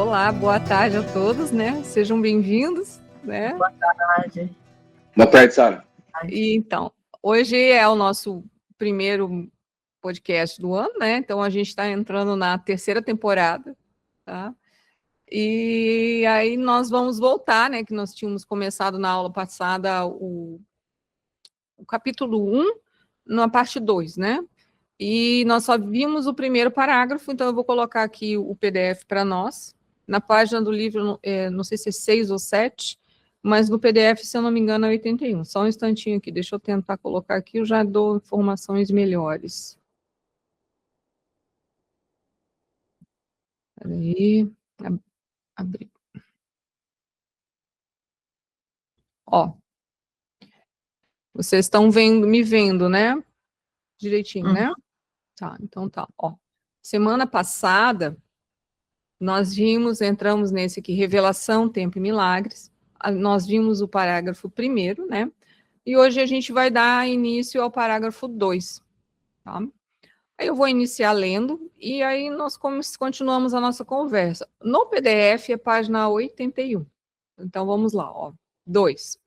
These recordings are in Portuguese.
Olá, boa tarde a todos, né? Sejam bem-vindos, né? Boa tarde. Boa tarde, Sara. E então, hoje é o nosso primeiro podcast do ano, né? Então a gente está entrando na terceira temporada, tá? E aí nós vamos voltar, né? Que nós tínhamos começado na aula passada o capítulo 1, na parte 2, né? E nós só vimos o primeiro parágrafo, então eu vou colocar aqui o PDF para nós. Na página do livro, não sei se é 6 ou 7, mas no PDF, se eu não me engano, é 81. Só um instantinho aqui, deixa eu tentar colocar aqui, eu já dou informações melhores. Peraí, abrir. Ó, vocês estão me vendo, né? Direitinho, né? Tá, então tá, ó. Semana passada, nós entramos nesse aqui, Revelação, Tempo e Milagres. Nós vimos o parágrafo 1º, né? E hoje a gente vai dar início ao parágrafo 2, tá? Aí eu vou iniciar lendo, e aí nós continuamos a nossa conversa. No PDF é página 81. Então vamos lá, ó. 2.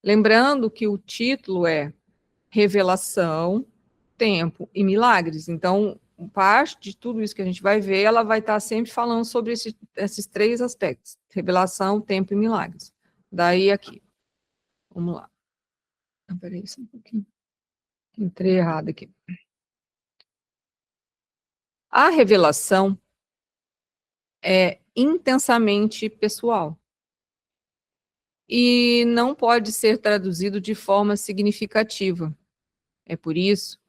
Lembrando que o título é Revelação, Tempo e Milagres. Então, parte de tudo isso que a gente vai ver, ela vai estar sempre falando sobre esses três aspectos: revelação, tempo e milagres. Daí aqui. Vamos lá. Peraí, só um pouquinho. Entrei errado aqui. A revelação é intensamente pessoal e não pode ser traduzido de forma significativa. É por isso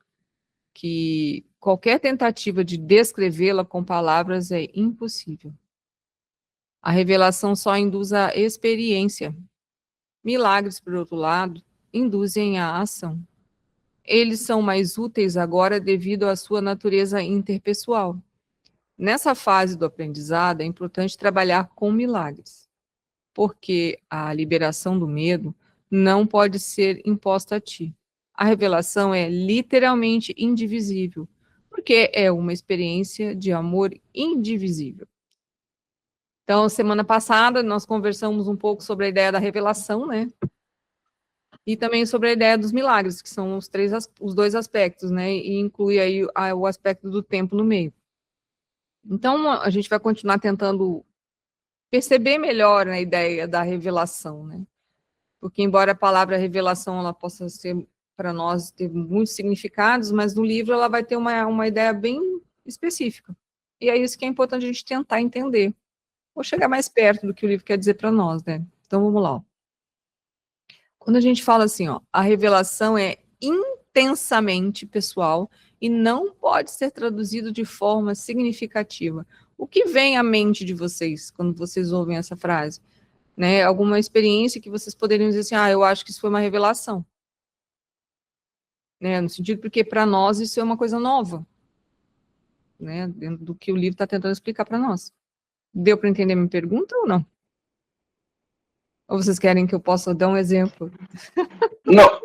que qualquer tentativa de descrevê-la com palavras é impossível. A revelação só induz a experiência. Milagres, por outro lado, induzem a ação. Eles são mais úteis agora devido à sua natureza interpessoal. Nessa fase do aprendizado, é importante trabalhar com milagres, porque a liberação do medo não pode ser imposta a ti. A revelação é literalmente indivisível, porque é uma experiência de amor indivisível. Então, semana passada, nós conversamos um pouco sobre a ideia da revelação, né? E também sobre a ideia dos milagres, que são os dois aspectos, né? E inclui aí o aspecto do tempo no meio. Então, a gente vai continuar tentando perceber melhor a ideia da revelação, né? Porque, embora a palavra revelação ela possa ser, para nós, ter muitos significados, mas no livro ela vai ter uma ideia bem específica. E é isso que é importante a gente tentar entender, ou chegar mais perto do que o livro quer dizer para nós, né? Então, vamos lá. Quando a gente fala assim, ó, a revelação é intensamente pessoal e não pode ser traduzido de forma significativa. O que vem à mente de vocês quando vocês ouvem essa frase? Né? Alguma experiência que vocês poderiam dizer assim, eu acho que isso foi uma revelação. Né? No sentido porque para nós isso é uma coisa nova. Né? Dentro do que o livro está tentando explicar para nós. Deu para entender a minha pergunta ou não? Ou vocês querem que eu possa dar um exemplo? Não.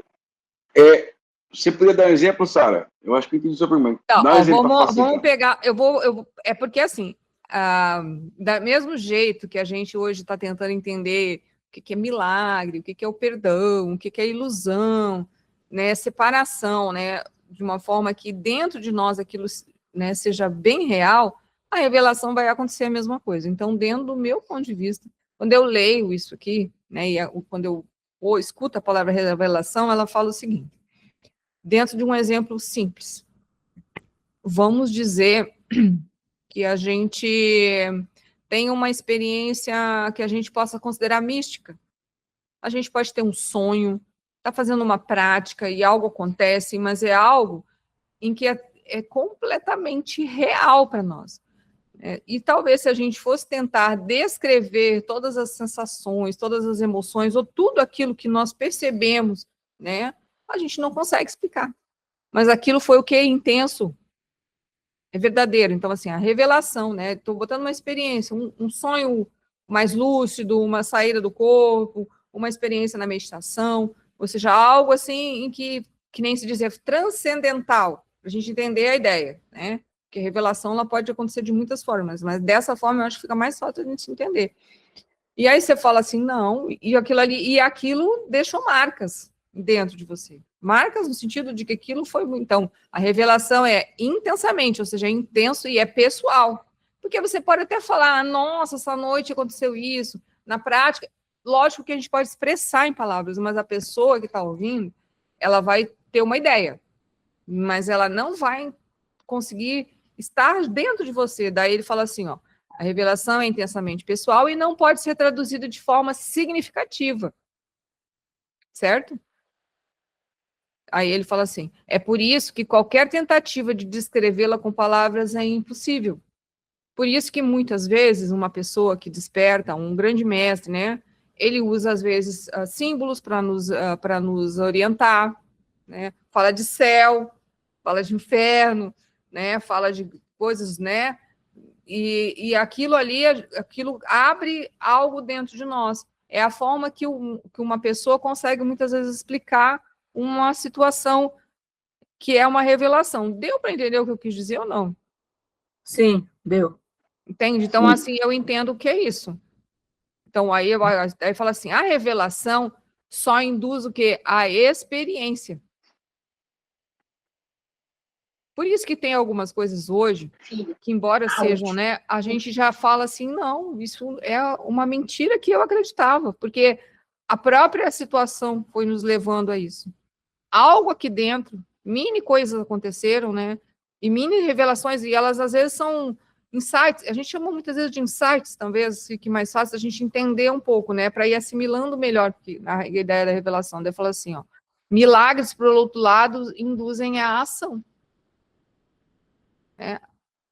Você poderia dar um exemplo, Sara? Eu acho que eu entendi a sua pergunta. Não, dá um exemplo vamos pegar. É porque assim, da mesmo jeito que a gente hoje está tentando entender o que é milagre, o que é o perdão, o que é ilusão, né, separação, né, de uma forma que dentro de nós aquilo, né, seja bem real, a revelação vai acontecer a mesma coisa. Então, dentro do meu ponto de vista, quando eu leio isso aqui, né, e quando eu escuto a palavra revelação, ela fala o seguinte: dentro de um exemplo simples, vamos dizer que a gente tem uma experiência que a gente possa considerar mística. A gente pode ter um sonho, está fazendo uma prática e algo acontece, mas é algo em que é completamente real para nós. E talvez se a gente fosse tentar descrever todas as sensações, todas as emoções, ou tudo aquilo que nós percebemos, né, a gente não consegue explicar. Mas aquilo foi o que é intenso, é verdadeiro. Então, assim, a revelação, né? Estou botando uma experiência, um sonho mais lúcido, uma saída do corpo, uma experiência na meditação, ou seja, algo assim em que nem se dizia transcendental, para a gente entender a ideia, né? porque a revelação ela pode acontecer de muitas formas, mas dessa forma eu acho que fica mais fácil a gente entender. E aí você fala assim, não, e aquilo ali, e aquilo deixou marcas dentro de você. Marcas no sentido de que aquilo foi... Então, a revelação é intensamente, ou seja, é intenso e é pessoal. Porque você pode até falar, nossa, essa noite aconteceu isso. Na prática, lógico que a gente pode expressar em palavras, mas a pessoa que está ouvindo, ela vai ter uma ideia, mas ela não vai conseguir estar dentro de você. Daí ele fala assim, ó, a revelação é intensamente pessoal e não pode ser traduzida de forma significativa. Certo? Aí ele fala assim, é por isso que qualquer tentativa de descrevê-la com palavras é impossível. Por isso que muitas vezes uma pessoa que desperta, um grande mestre, né, ele usa às vezes símbolos para nos orientar, né? Fala de céu, fala de inferno, né? Fala de coisas, né? E aquilo ali, aquilo abre algo dentro de nós. É a forma que uma pessoa consegue muitas vezes explicar uma situação que é uma revelação. Deu para entender o que eu quis dizer ou não? Sim, deu. Entende? Então, assim, eu entendo o que é isso. Então, aí fala assim, a revelação só induz o quê? A experiência. Por isso que tem algumas coisas hoje que, embora sejam, né, a gente já fala assim, não, isso é uma mentira que eu acreditava, porque a própria situação foi nos levando a isso. Algo aqui dentro, mini coisas aconteceram, né, e mini revelações, e elas às vezes são insights, a gente chama muitas vezes de insights, talvez fique mais fácil a gente entender um pouco, né, para ir assimilando melhor, porque a ideia da revelação, daí fala assim, ó, milagres, por outro lado, induzem a ação.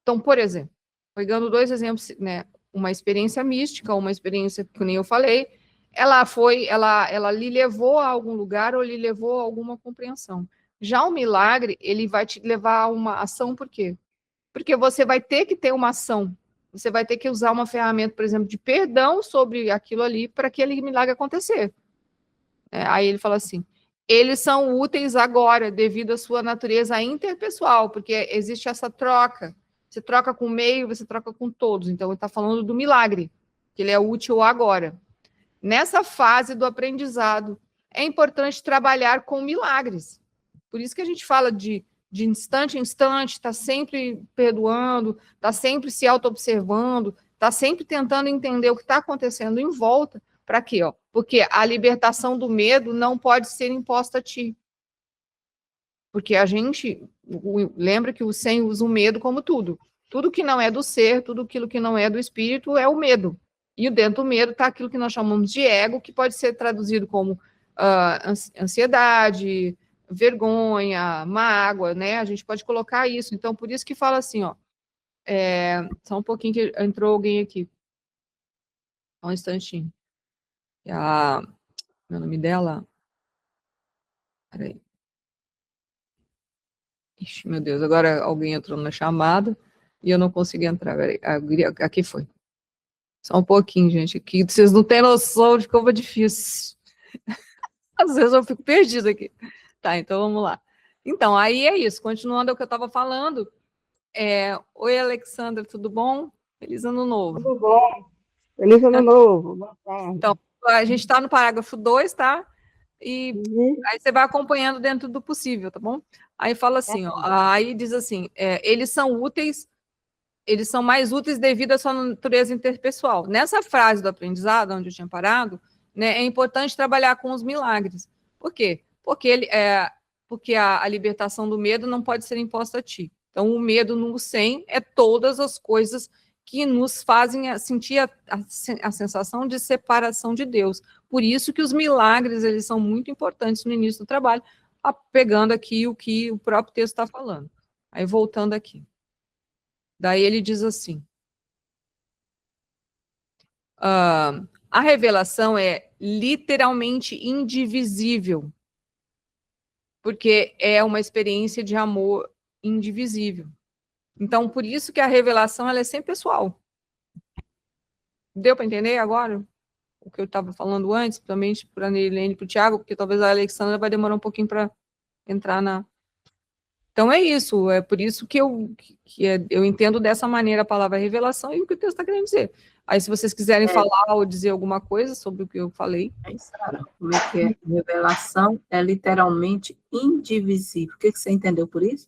Então, por exemplo, pegando dois exemplos, né, uma experiência mística, uma experiência que nem eu falei, ela lhe levou a algum lugar ou lhe levou a alguma compreensão. Já o milagre, ele vai te levar a uma ação, por quê? Porque você vai ter que ter uma ação, você vai ter que usar uma ferramenta, por exemplo, de perdão sobre aquilo ali para aquele milagre acontecer. Aí ele fala assim, eles são úteis agora, devido à sua natureza interpessoal, porque existe essa troca. Você troca com o meio, você troca com todos. Então, ele está falando do milagre, que ele é útil agora. Nessa fase do aprendizado, é importante trabalhar com milagres. Por isso que a gente fala de instante em instante, está sempre perdoando, está sempre se auto-observando, está sempre tentando entender o que está acontecendo em volta. Para quê? Porque a libertação do medo não pode ser imposta a ti. Porque a gente lembra que o Sen usa o medo como tudo. Tudo que não é do ser, tudo aquilo que não é do espírito é o medo. E dentro do medo está aquilo que nós chamamos de ego, que pode ser traduzido como ansiedade, vergonha, mágoa, né? A gente pode colocar isso. Então, por isso que fala assim, ó. Só um pouquinho que entrou alguém aqui. Só um instantinho. Meu nome dela? Peraí. Ixi, meu Deus, agora alguém entrou na chamada e eu não consegui entrar. Peraí, aqui foi. Só um pouquinho, gente, aqui. Vocês não têm noção de como é difícil. Às vezes eu fico perdida aqui. Tá, então vamos lá. Então, aí é isso. Continuando o que eu estava falando. Oi, Alexandra, tudo bom? Feliz ano novo. Tudo bom? Feliz ano novo. Boa tarde. Então, a gente está no parágrafo 2, tá? E Uhum. aí você vai acompanhando dentro do possível, tá bom? Aí fala assim, ó, aí diz assim, eles são úteis, eles são mais úteis devido à sua natureza interpessoal. Nessa frase do aprendizado, onde eu tinha parado, né, é importante trabalhar com os milagres. Por quê? Porque a libertação do medo não pode ser imposta a ti. Então, o medo no Sen é todas as coisas que nos fazem sentir a sensação de separação de Deus. Por isso que os milagres, eles são muito importantes no início do trabalho, pegando aqui o que o próprio texto está falando. Aí, voltando aqui. Daí ele diz assim, a revelação é literalmente indivisível, porque é uma experiência de amor indivisível. Então, por isso que a revelação ela é sempre pessoal. Deu para entender agora o que eu estava falando antes, principalmente para a Neilene e para o Tiago, porque talvez a Alexandra vai demorar um pouquinho para entrar na... Então é isso, é por isso que eu entendo dessa maneira a palavra revelação e o que o texto está querendo dizer. Aí, se vocês quiserem falar ou dizer alguma coisa sobre o que eu falei. Sara, como é que é? Revelação é literalmente indivisível. O que você entendeu por isso?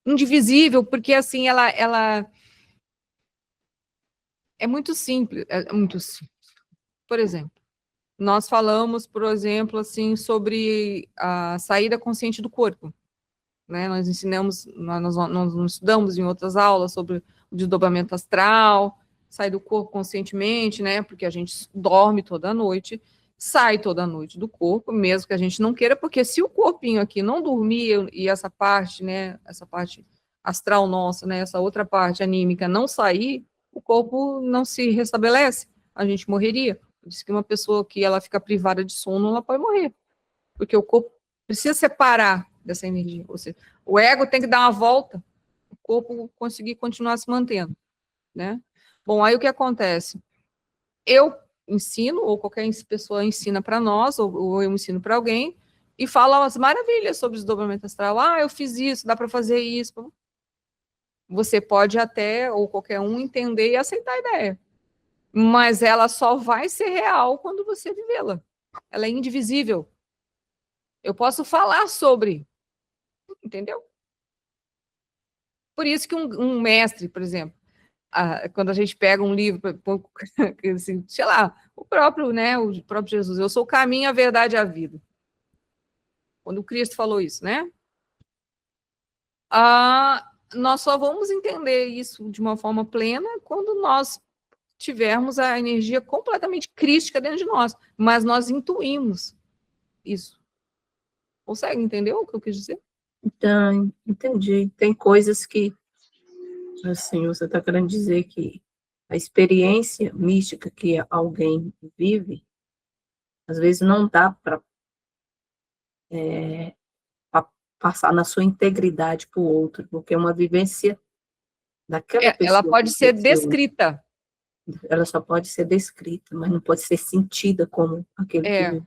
Indivisível, porque assim, ela é muito simples, é muito simples. Por exemplo, nós falamos, por exemplo, assim, sobre a saída consciente do corpo. Né? Nós ensinamos, nós estudamos em outras aulas sobre o desdobramento astral, sair do corpo conscientemente, né? Porque a gente dorme toda noite, sai toda noite do corpo, mesmo que a gente não queira, porque se o corpinho aqui não dormir e essa parte, né? Essa parte astral nossa, né? Essa outra parte anímica não sair, o corpo não se restabelece, a gente morreria. Diz que uma pessoa que ela fica privada de sono, ela pode morrer, porque o corpo precisa separar dessa energia. Ou seja, o ego tem que dar uma volta, o corpo conseguir continuar se mantendo, né? Bom, aí o que acontece? Eu ensino, ou qualquer pessoa ensina para nós, ou eu ensino para alguém, e fala as maravilhas sobre o desdobramento astral. Ah, eu fiz isso, dá para fazer isso. Você pode até, ou qualquer um, entender e aceitar a ideia. Mas ela só vai ser real quando você vivê-la. Ela é indivisível. Eu posso falar sobre, entendeu? Por isso que um mestre, por exemplo, quando a gente pega um livro, assim, sei lá, o próprio Jesus, eu sou o caminho, a verdade e a vida. Quando o Cristo falou isso, né? Nós só vamos entender isso de uma forma plena quando nós tivermos a energia completamente crística dentro de nós, mas nós intuímos isso. Consegue entender o que eu quis dizer? Então, entendi. Tem coisas que, assim, você está querendo dizer que a experiência mística que alguém vive, às vezes não dá para passar na sua integridade para o outro, porque é uma vivência daquela pessoa. Ela pode ser descrita. Ela só pode ser descrita, mas não pode ser sentida como aquele que vive.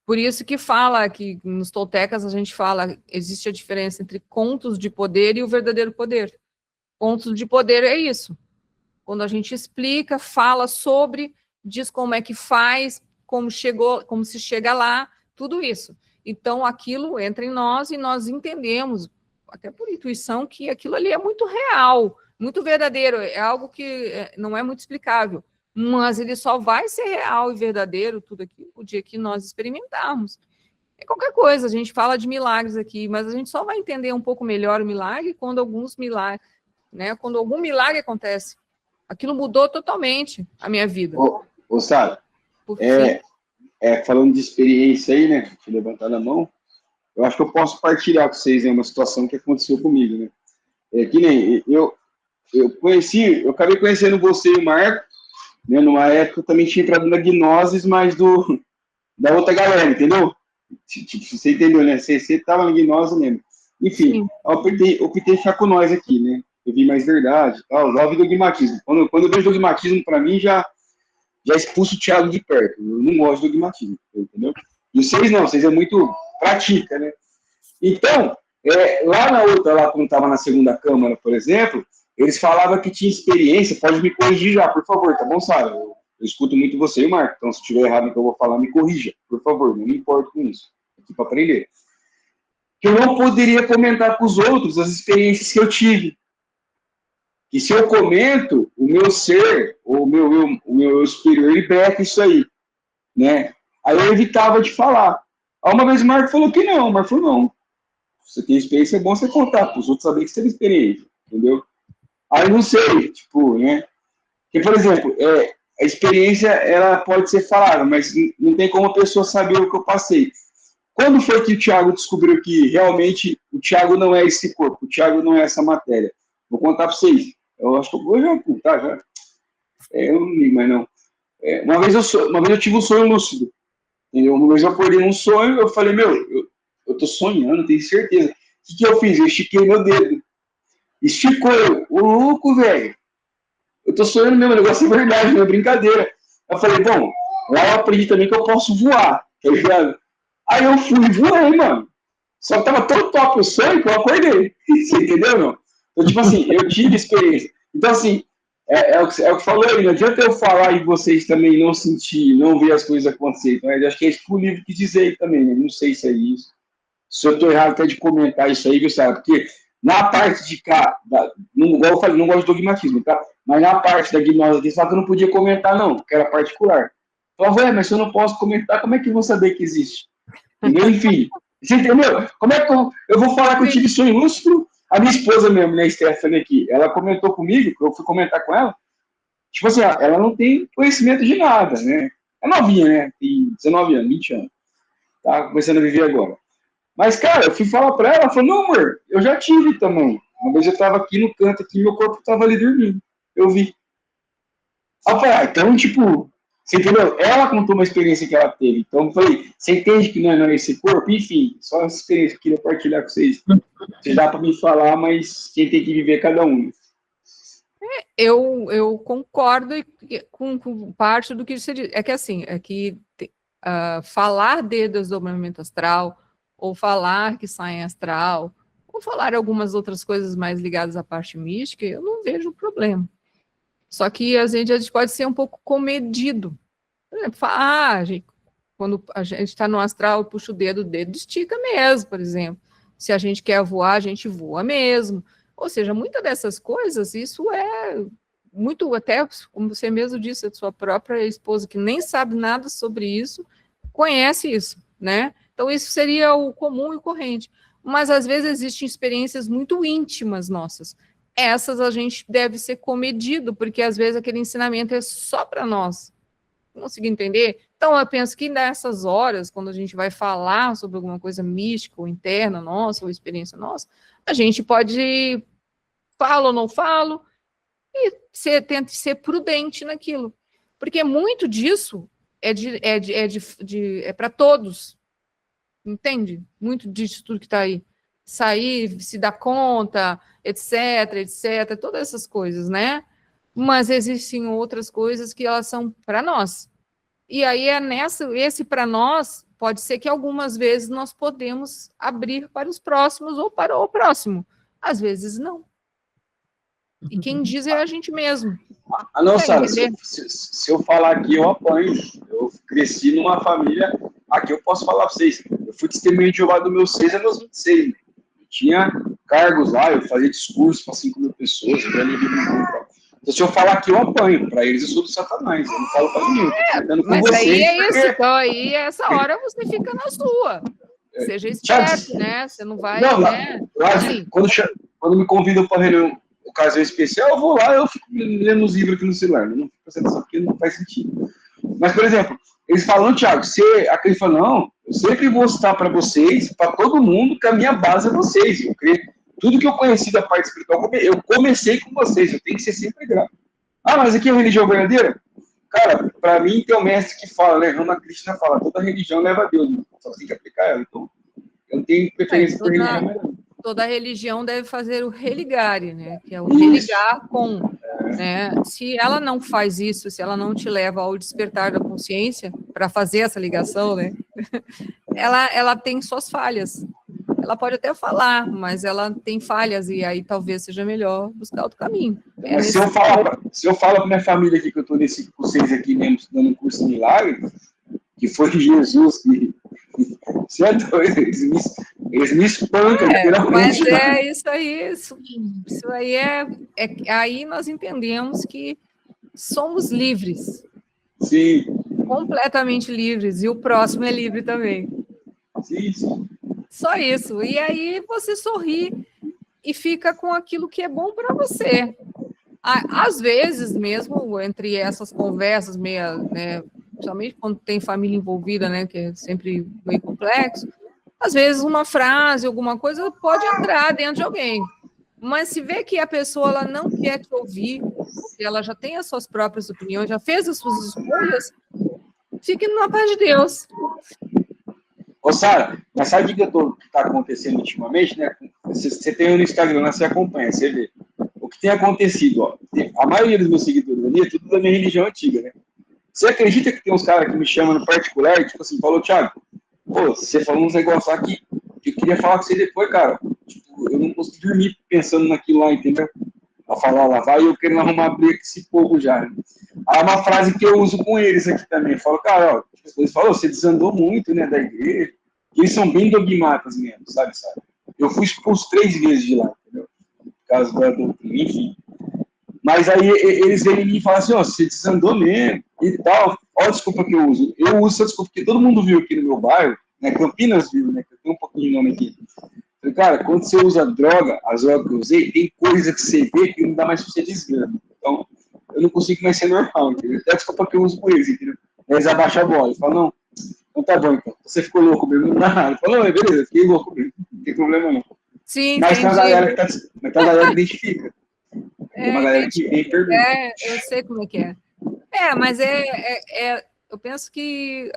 Por isso que fala que nos toltecas a gente fala, existe a diferença entre contos de poder e o verdadeiro poder. Contos de poder é isso. Quando a gente explica, fala sobre, diz como é que faz, como chegou, como se chega lá, tudo isso. Então aquilo entra em nós e nós entendemos, até por intuição, que aquilo ali é muito real, muito verdadeiro, é algo que não é muito explicável. Mas ele só vai ser real e verdadeiro, tudo aquilo, o dia que nós experimentarmos. É qualquer coisa, a gente fala de milagres aqui, mas a gente só vai entender um pouco melhor o milagre quando alguns milagres, né? Quando algum milagre acontece. Aquilo mudou totalmente a minha vida. Sara, falando de experiência aí, né? Deixa eu levantar a mão. Eu acho que eu posso partilhar com vocês uma situação que aconteceu comigo, né? Que nem eu acabei conhecendo você e o Marco, né, numa época eu também tinha entrado na Gnosis, mas da outra galera, entendeu? Tipo, você entendeu, né? Você estava na Gnose mesmo. Enfim, eu optei ficar com nós aqui, né? Eu vi mais verdade, tal, já vi dogmatismo. Quando eu vejo dogmatismo, para mim, já expulso o Thiago de perto. Eu não gosto de dogmatismo, entendeu? E vocês não, vocês é muito pratica, né? Então, lá na outra, lá quando estava na segunda Câmara, por exemplo, eles falavam que tinha experiência, pode me corrigir já, por favor, tá bom, Sara? Eu escuto muito você e o Marco, então se estiver errado no que eu vou falar, me corrija, por favor, não me importo com isso, aqui para aprender. Que eu não poderia comentar com os outros as experiências que eu tive. Que se eu comento, o meu ser, o meu superior, ele breca isso aí, né? Aí eu evitava de falar. Aí uma vez o Marco falou que não, o Marco falou, não, você tem experiência, é bom você contar, para os outros saberem que você tem experiência, entendeu? Aí não sei, tipo, né? Porque, por exemplo, a experiência, ela pode ser falada, mas não tem como a pessoa saber o que eu passei. Quando foi que o Thiago descobriu que realmente o Thiago não é esse corpo, o Thiago não é essa matéria? Vou contar para vocês. Eu acho que eu vou já contar, já. Eu não ligo mais, não. Uma vez eu tive um sonho lúcido. Entendeu? Uma vez eu acordei num sonho, eu falei, eu tô sonhando, tenho certeza. O que eu fiz? Eu estiquei meu dedo. Esticou, o louco, velho. Eu tô sonhando mesmo, o negócio é verdade, não é brincadeira. Eu falei, bom, lá eu aprendi também que eu posso voar, tá ligado? Aí eu fui e voei, mano. Só que tava tão top o sonho que eu acordei. Você entendeu, não? Então, tipo assim, eu tive experiência. Então, assim, é o que falou aí, não adianta eu falar e vocês também não sentir, não ver as coisas acontecerem. Então, eu acho que é isso que o livro quis dizer aí também, né? Não sei se é isso. Se eu estou errado até de comentar isso aí, viu, sabe? Porque na parte de cá, não, igual eu falei, não gosto de dogmatismo, tá? Mas na parte da gnose aqui, só que eu não podia comentar, não, porque era particular. Falei, mas se eu não posso comentar, como é que eu vou saber que existe? Entendeu? Enfim. Você entendeu? Como é que eu vou falar que eu tive sonho lúcido? A minha esposa mesmo, né, Stephanie aqui, ela comentou comigo, eu fui comentar com ela, tipo assim, ela não tem conhecimento de nada, né? É novinha, né? Tem 19 anos, 20 anos. Tá começando a viver agora. Mas, cara, eu fui falar pra ela, ela falou, não, amor, eu já tive também. Uma vez eu tava aqui no canto, aqui, meu corpo tava ali dormindo. Eu vi. Aí eu falei, então, tipo, você entendeu? Ela contou uma experiência que ela teve. Então, eu falei, você entende que não é esse corpo? Enfim, só essa experiência que eu queria partilhar com vocês. Você dá pra me falar, mas quem tem que viver é cada um. Eu concordo com parte do que você disse. É que assim, falar de desdobramento astral, ou falar que sai em astral, ou falar algumas outras coisas mais ligadas à parte mística, eu não vejo problema. Só que a gente pode ser um pouco comedido. Por exemplo, quando a gente está no astral, puxa o dedo estica mesmo, por exemplo. Se a gente quer voar, a gente voa mesmo. Ou seja, muitas dessas coisas, isso é muito, até como você mesmo disse, a sua própria esposa, que nem sabe nada sobre isso, conhece isso, né? Então, isso seria o comum e corrente. Mas, às vezes, existem experiências muito íntimas nossas. Essas a gente deve ser comedido, porque, às vezes, aquele ensinamento é só para nós. Não consigo entender? Então, eu penso que nessas horas, quando a gente vai falar sobre alguma coisa mística ou interna nossa, ou experiência nossa, a gente pode, falo ou não falo, e tente ser prudente naquilo. Porque muito disso é para todos, entende? Muito disso tudo que está aí. Sair, se dar conta, etc, etc, todas essas coisas, né? Mas existem outras coisas que elas são para nós. E aí esse para nós, pode ser que algumas vezes nós podemos abrir para os próximos ou para o próximo. Às vezes não. E quem diz é a gente mesmo. Não, Sara, se eu falar aqui, eu apanho. Eu cresci numa família, aqui eu posso falar para vocês, eu fui testemunho de Jeová dos meus 6 aos 26. Eu tinha cargos lá, eu fazia discurso para 5.000 pessoas, eu ganhei livro. Então, se eu falar aqui, eu apanho. Para eles, eu sou do Satanás. Eu não falo para ninguém. Mas vocês, aí é isso. Então, aí, essa hora, você fica na sua. Seja esperto, né? Você não vai... Não, né? Assim. Quando me convidam para reunião, ocasião especial, eu vou lá, eu fico lendo os livros aqui no celular. Não fico prestando atenção porque não faz sentido. Mas, por exemplo, eles falam, Thiago, aquele fala, não, eu sempre vou citar para vocês, para todo mundo, que a minha base é vocês. Eu creio. Tudo que eu conheci da parte espiritual, eu comecei com vocês, eu tenho que ser sempre grato. Mas aqui é uma religião verdadeira? Cara, para mim tem um mestre que fala, né? Rama Krishna fala, toda religião leva a Deus, só tem que aplicar ela. Então, eu não tenho preferência por religião. Toda religião deve fazer o religare, né? Que é o religar com, né? Se ela não faz isso, se ela não te leva ao despertar da consciência para fazer essa ligação, né? Ela tem suas falhas. Ela pode até falar, mas ela tem falhas e aí talvez seja melhor buscar outro caminho. Se eu falo para minha família aqui que eu estou nesse com vocês aqui mesmo estudando um curso de milagre, que foi Jesus que você é doido, eles me espancam, literalmente. Mas é isso aí, isso aí aí nós entendemos que somos livres. Sim. Completamente livres, e o próximo é livre também. Sim. Só isso. E aí você sorri e fica com aquilo que é bom para você. Às vezes, mesmo entre essas conversas meio, né, principalmente quando tem família envolvida, né, que é sempre meio complexo, às vezes uma frase, alguma coisa pode entrar dentro de alguém. Mas se vê que a pessoa ela não quer te ouvir, porque ela já tem as suas próprias opiniões, já fez as suas escolhas, fique na paz de Deus. Ô, Sara, mas sabe o que está acontecendo ultimamente, né? Você tem no Instagram, você acompanha, você vê. O que tem acontecido, ó. A maioria dos meus seguidores ali é tudo da minha religião antiga, né? Você acredita que tem uns caras que me chamam no particular, tipo assim, falou, Thiago, pô, você falou uns negócios aqui, eu queria falar com você depois, cara. Tipo, eu não consigo dormir pensando naquilo lá, entendeu? Pra falar lá, vai eu querendo arrumar briga com esse povo já. Né? Aí uma frase que eu uso com eles aqui também. Eu falo, cara, ó, eles falam, você desandou muito, né, da igreja. Eles são bem dogmatas mesmo, sabe? Eu fui expulso 3 vezes de lá, entendeu? Por causa da doutrina, enfim. Mas aí eles vêm em mim e falam assim, ó, você desandou mesmo e tal. Olha a desculpa que eu uso. Eu uso essa desculpa porque todo mundo viu aqui no meu bairro, né? Campinas viu, né? Que eu tenho um pouquinho de nome aqui. Falei, cara, quando você usa droga, as drogas que eu usei, tem coisa que você vê que não dá mais pra você desgrama. Então, eu não consigo mais ser normal, entendeu? É a desculpa que eu uso com eles, entendeu? Eles abaixam a bola. Eles falam, não, então tá bom, então. Você ficou louco mesmo, não dá nada. Eu falo, não, é beleza, fiquei louco mesmo. Não tem problema não. Sim, Mas tem uma entendi. galera que tá, identifica. Tem uma galera que vem e pergunta. Eu sei como é que é. Mas eu penso que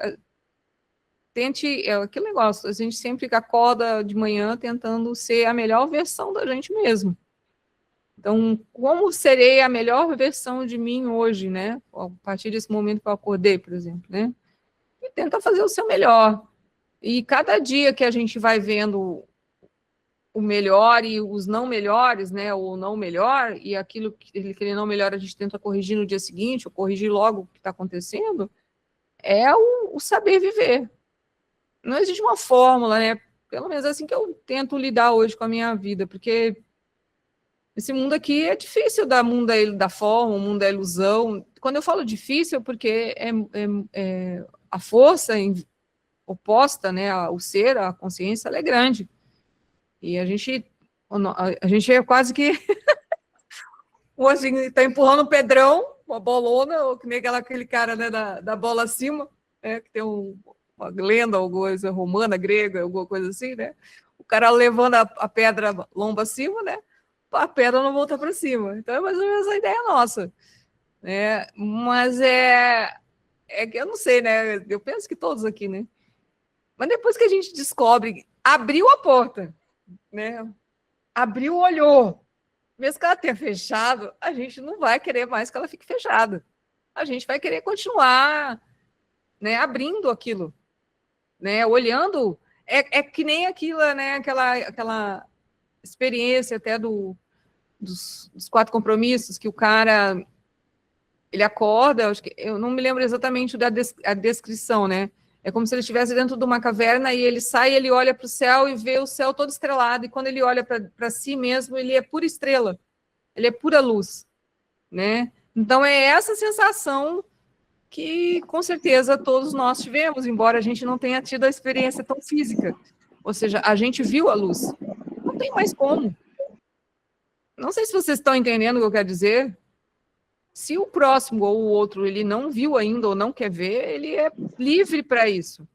tente, aquele negócio, a gente sempre acorda de manhã tentando ser a melhor versão da gente mesmo. Então, como serei a melhor versão de mim hoje, né? A partir desse momento que eu acordei, por exemplo, né? E tenta fazer o seu melhor. E cada dia que a gente vai vendo o melhor e os não melhores, né? O não melhor, e aquilo que ele não melhor a gente tenta corrigir no dia seguinte, ou corrigir logo o que está acontecendo, é o saber viver. Não existe uma fórmula, né? Pelo menos assim que eu tento lidar hoje com a minha vida, porque esse mundo aqui é difícil, mundo da forma, o mundo da ilusão. Quando eu falo difícil, é porque a força oposta, né? O ser, a consciência, ela é grande. E a gente é quase que hoje está empurrando o Pedrão, uma bolona, ou que nem aquele cara, né, da bola acima, que tem uma lenda, alguma coisa romana, grega, alguma coisa assim, né? O cara levando a pedra lomba acima, né? A pedra não volta para cima. Então é mais ou menos a ideia nossa. Né? Mas que eu não sei, né? Eu penso que todos aqui, né? Mas depois que a gente descobre, abriu a porta, né? Abriu, olhou. Mesmo que ela tenha fechado, a gente não vai querer mais que ela fique fechada. A gente vai querer continuar, né, abrindo aquilo, né, olhando. É que nem aquilo, né, aquela experiência até dos 4 compromissos, que o cara, ele acorda, eu não me lembro exatamente a descrição, né? É como se ele estivesse dentro de uma caverna e ele sai, ele olha para o céu e vê o céu todo estrelado, e quando ele olha para si mesmo, ele é pura estrela, ele é pura luz, né? Então é essa sensação que, com certeza, todos nós tivemos, embora a gente não tenha tido a experiência tão física. Ou seja, a gente viu a luz. Não tem mais como. Não sei se vocês estão entendendo o que eu quero dizer. Se o próximo ou o outro ele não viu ainda ou não quer ver, ele é livre para isso.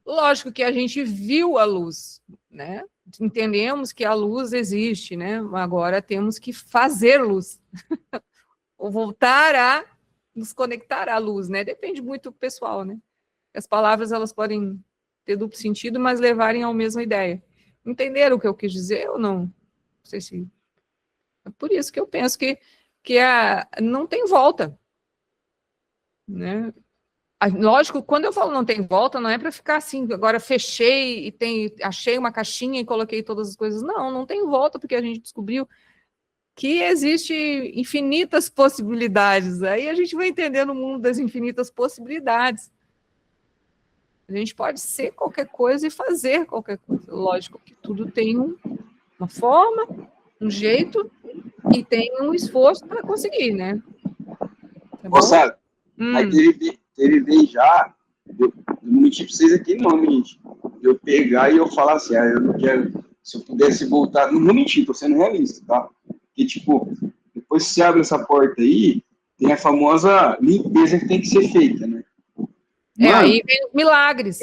Lógico que a gente viu a luz, né? Entendemos que a luz existe, né? Agora temos que fazer luz. Ou voltar a nos conectar à luz, né? Depende muito do pessoal, né? As palavras, elas podem ter duplo sentido, mas levarem à mesma ideia. Entenderam o que eu quis dizer ou não? Não sei se... É por isso que eu penso que não tem volta, né? Lógico, quando eu falo não tem volta, não é para ficar assim, agora fechei e achei uma caixinha e coloquei todas as coisas. Não tem volta, porque a gente descobriu que existe infinitas possibilidades. Aí a gente vai entendendo o mundo das infinitas possibilidades. A gente pode ser qualquer coisa e fazer qualquer coisa. Lógico que tudo tem uma forma, um jeito e tem um esforço para conseguir, né? Tá bom? Sabe? Aí ele veio já, eu não menti pra vocês aqui não, gente. Eu pegar e eu falar assim, eu não quero, se eu pudesse voltar, não vou mentir, tô sendo realista, tá? Porque, tipo, depois que você abre essa porta aí, tem a famosa limpeza que tem que ser feita, né? Mano, aí vem os milagres.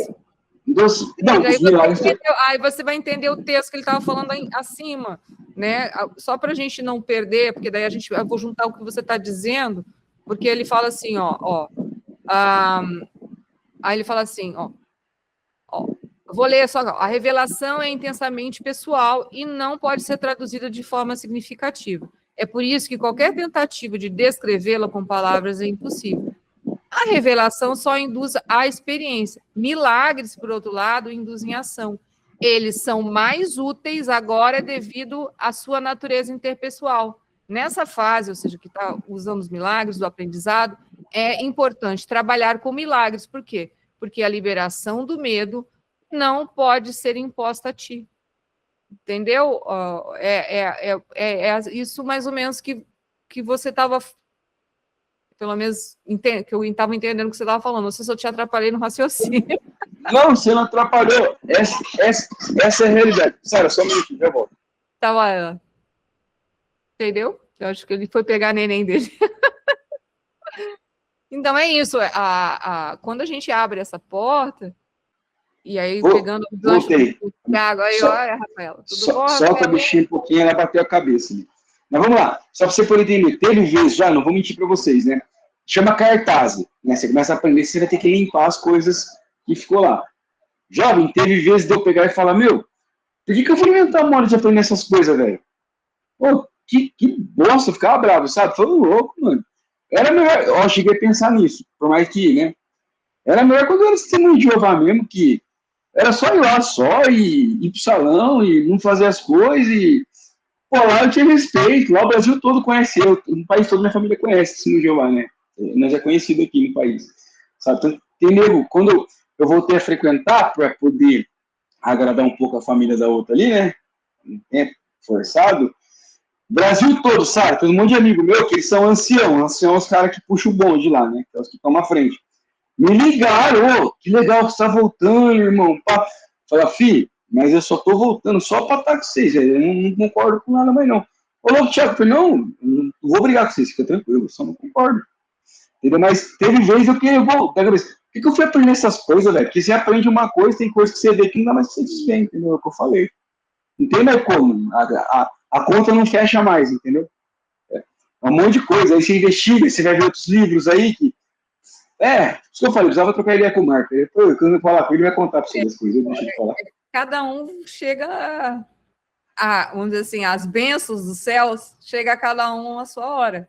Os milagres... Aí você vai entender o texto que ele estava falando aí acima, né? Só para a gente não perder, porque daí eu vou juntar o que você está dizendo, porque ele fala assim, aí ele fala assim, vou ler só, a revelação é intensamente pessoal e não pode ser traduzida de forma significativa. É por isso que qualquer tentativa de descrevê-la com palavras é impossível. A revelação só induz à experiência. Milagres, por outro lado, induzem ação. eles são mais úteis agora devido à sua natureza interpessoal. Nessa fase, ou seja, que está usando os milagres do aprendizado, é importante trabalhar com milagres. Por quê? Porque a liberação do medo não pode ser imposta a ti. Entendeu? É isso mais ou menos que você estava, pelo menos, que eu estava entendendo o que você estava falando. Não sei se eu te atrapalhei no raciocínio. Não, você não atrapalhou. Essa é a realidade. Sara, só um minutinho, já volto. Tava, entendeu? Eu acho que ele foi pegar a neném dele. Então é isso. Quando a gente abre essa porta, e aí pegando o gancho do Thiago, aí, olha, Rafaela, tudo bom? Solta a bichinha um pouquinho, ela bateu a cabeça. Né? Mas vamos lá, só para você poder entender. Teve vezes já, não vou mentir para vocês, né? Chama cartaz, né? Você começa a aprender, você vai ter que limpar as coisas que ficou lá. Jovem, teve vezes de eu pegar e falar, meu, por que eu vou inventar uma hora de aprender essas coisas, velho? Pô, que bosta, eu ficava bravo, sabe? Falando louco, mano. Era melhor, eu cheguei a pensar nisso, por mais que, né? Era melhor quando eu era testemunho de Jeová mesmo, que era só ir lá, só, e ir pro salão, e não fazer as coisas, e... Pô, lá eu tinha respeito, lá o Brasil todo conheceu, o país todo, minha família conhece testemunho de Jeová, né? Nós é conhecido aqui no país, sabe? Então, tem nego, quando eu voltei a frequentar, para poder agradar um pouco a família da outra ali, né? É forçado. Brasil todo, sabe? Tem um monte de amigo meu que eles são anciãos são os caras que puxam o bonde lá, né? Que é os que estão na frente. Me ligaram, ô, que legal, você tá voltando, irmão. Falei, filho, mas eu só tô voltando só pra estar com vocês, eu não concordo com nada mais não. Ô, louco, Thiago, eu falei, não vou brigar com vocês, fica tranquilo, eu só não concordo. Entendeu? Mas teve vezes eu queria voltar, por que eu fui aprender essas coisas, velho? Porque você aprende uma coisa, tem coisa que você vê que não dá mais pra você desver, entendeu? É o que eu falei. Não tem mais como. A conta não fecha mais, entendeu? É um monte de coisa. Aí você investiga, você vai ver outros livros aí que. Isso que eu falei, eu precisava trocar ideia com o Marco. Quando eu falar com ele, ele vai contar para você as coisas, deixa eu falar. Cada um chega vamos dizer assim, as bênçãos dos céus, chega a cada um a sua hora.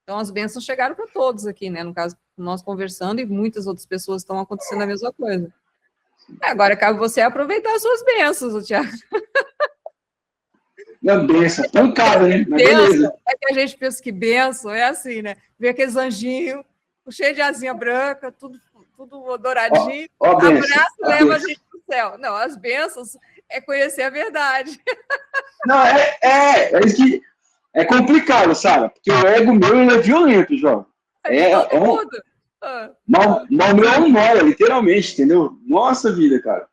Então, as bênçãos chegaram para todos aqui, né? No caso, nós conversando e muitas outras pessoas estão acontecendo a mesma coisa. Agora, cabe você aproveitar as suas bênçãos, Thiago. Não, benção. Pancada, né? Mas beleza. É que a gente pensa que benção é assim, né? Vê aqueles anjinhos, cheio de asinha branca, tudo douradinho. Abraça e leva a gente para o céu. Não, as bênçãos é conhecer a verdade. Não, isso que é complicado, sabe? Porque o ego meu ele é violento, João. Mal meu é um nó, literalmente, entendeu? Nossa vida, cara.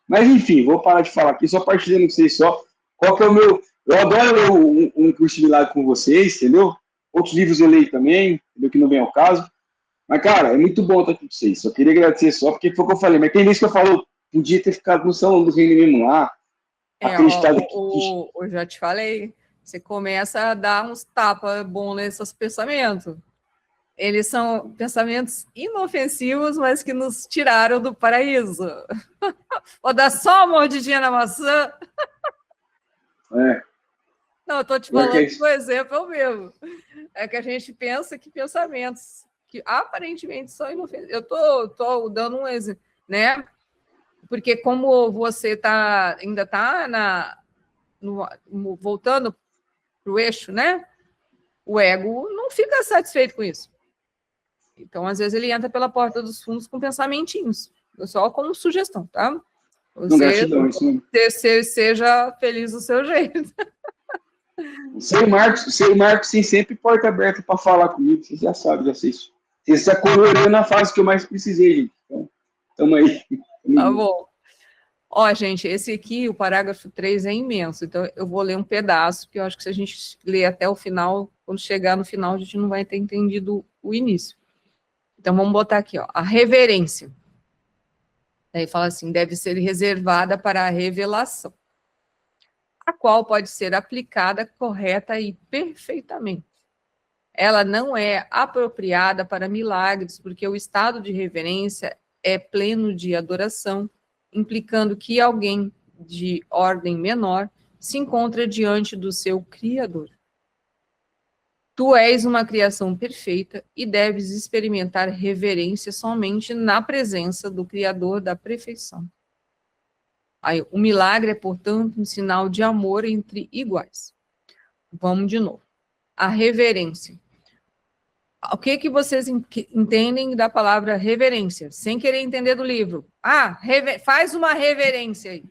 Mas enfim, vou parar de falar aqui, só partilhando com vocês só. Qual que é o meu... Eu adoro ler um curso de milagre com vocês, entendeu? Outros livros eu leio também, entendeu? Que não vem ao caso. Mas, cara, é muito bom estar aqui com vocês. Só queria agradecer só, porque foi o que eu falei. Mas tem vezes que eu falo, podia ter ficado no salão do reino mesmo lá. Eu já te falei, você começa a dar uns tapas bons nesses pensamentos. Eles são pensamentos inofensivos, mas que nos tiraram do paraíso. Vou dar só uma mordidinha na maçã. Não, eu estou te falando que o exemplo é o mesmo. É que a gente pensa que pensamentos que aparentemente são inofensivos. Eu estou dando um exemplo, né? Porque como você ainda está voltando para o eixo, né? O ego não fica satisfeito com isso. Então, às vezes, ele entra pela porta dos fundos com pensamentinhos. Só como sugestão, tá? Você seja feliz do seu jeito. Seu Marcos tem sempre porta aberta para falar comigo, vocês já sabem, já sei isso. Você é coroa na fase que eu mais precisei, gente. Então, tamo aí. Tá bom. Ó, gente, esse aqui, o parágrafo 3 é imenso, então eu vou ler um pedaço, que eu acho que se a gente ler até o final, quando chegar no final, a gente não vai ter entendido o início. Então, vamos botar aqui, ó, a reverência. Aí fala assim, deve ser reservada para a revelação, a qual pode ser aplicada correta e perfeitamente. Ela não é apropriada para milagres, porque o estado de reverência é pleno de adoração, implicando que alguém de ordem menor se encontra diante do seu Criador. Tu és uma criação perfeita e deves experimentar reverência somente na presença do Criador da perfeição. Aí, o milagre é, portanto, um sinal de amor entre iguais. Vamos de novo. A reverência. O que vocês entendem da palavra reverência? Sem querer entender do livro. Faz uma reverência aí.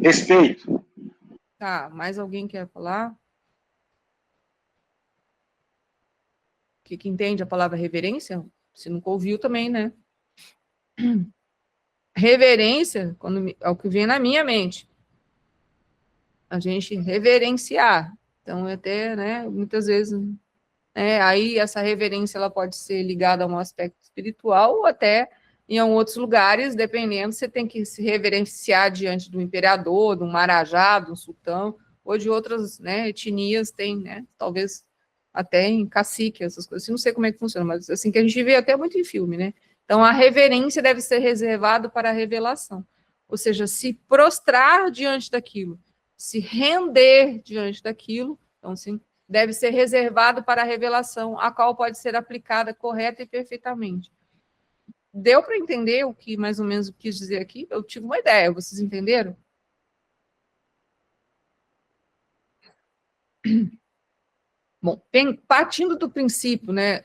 Respeito. Tá, mais alguém quer falar? O que entende a palavra reverência? Se nunca ouviu também, né? Reverência, é o que vem na minha mente. A gente reverenciar. Então, até, né, muitas vezes, aí essa reverência ela pode ser ligada a um aspecto espiritual ou até em outros lugares, dependendo, você tem que se reverenciar diante do imperador, do marajá, do sultão, ou de outras, né, etnias, tem, né, talvez até em cacique, essas coisas, não sei como é que funciona, mas assim que a gente vê até muito em filme, né? Então, a reverência deve ser reservada para a revelação, ou seja, se prostrar diante daquilo, se render diante daquilo, então, sim, deve ser reservado para a revelação, a qual pode ser aplicada correta e perfeitamente. Deu para entender o que mais ou menos eu quis dizer aqui? Eu tive uma ideia, vocês entenderam? Bom, partindo do princípio, né,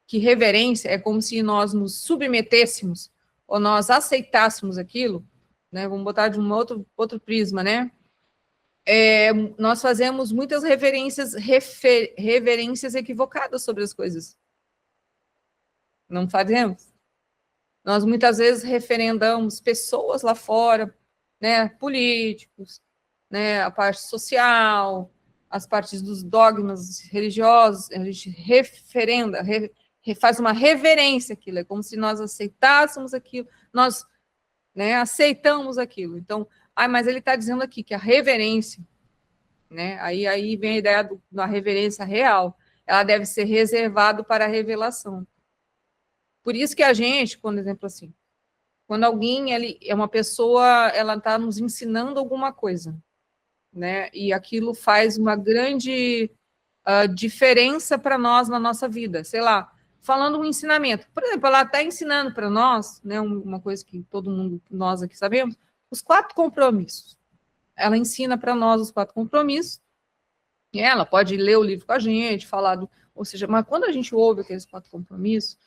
que reverência é como se nós nos submetêssemos ou nós aceitássemos aquilo, né, vamos botar de um outro prisma, né, nós fazemos muitas reverências equivocadas sobre as coisas. Não fazemos? Nós muitas vezes referendamos pessoas lá fora, né, políticos, né, a parte social, as partes dos dogmas religiosos, a gente referenda, faz uma reverência àquilo, é como se nós aceitássemos aquilo, nós, né, aceitamos aquilo. Então, mas ele está dizendo aqui que a reverência, né, aí vem a ideia da reverência real, ela deve ser reservada para a revelação. Por isso que a gente, por exemplo, assim, quando alguém, é uma pessoa, ela está nos ensinando alguma coisa, né, e aquilo faz uma grande diferença para nós na nossa vida, sei lá, falando um ensinamento. Por exemplo, ela está ensinando para nós, né, uma coisa que todo mundo, nós aqui sabemos, os 4 compromissos. Ela ensina para nós os 4 compromissos, e ela pode ler o livro com a gente, falar, ou seja, mas quando a gente ouve aqueles 4 compromissos,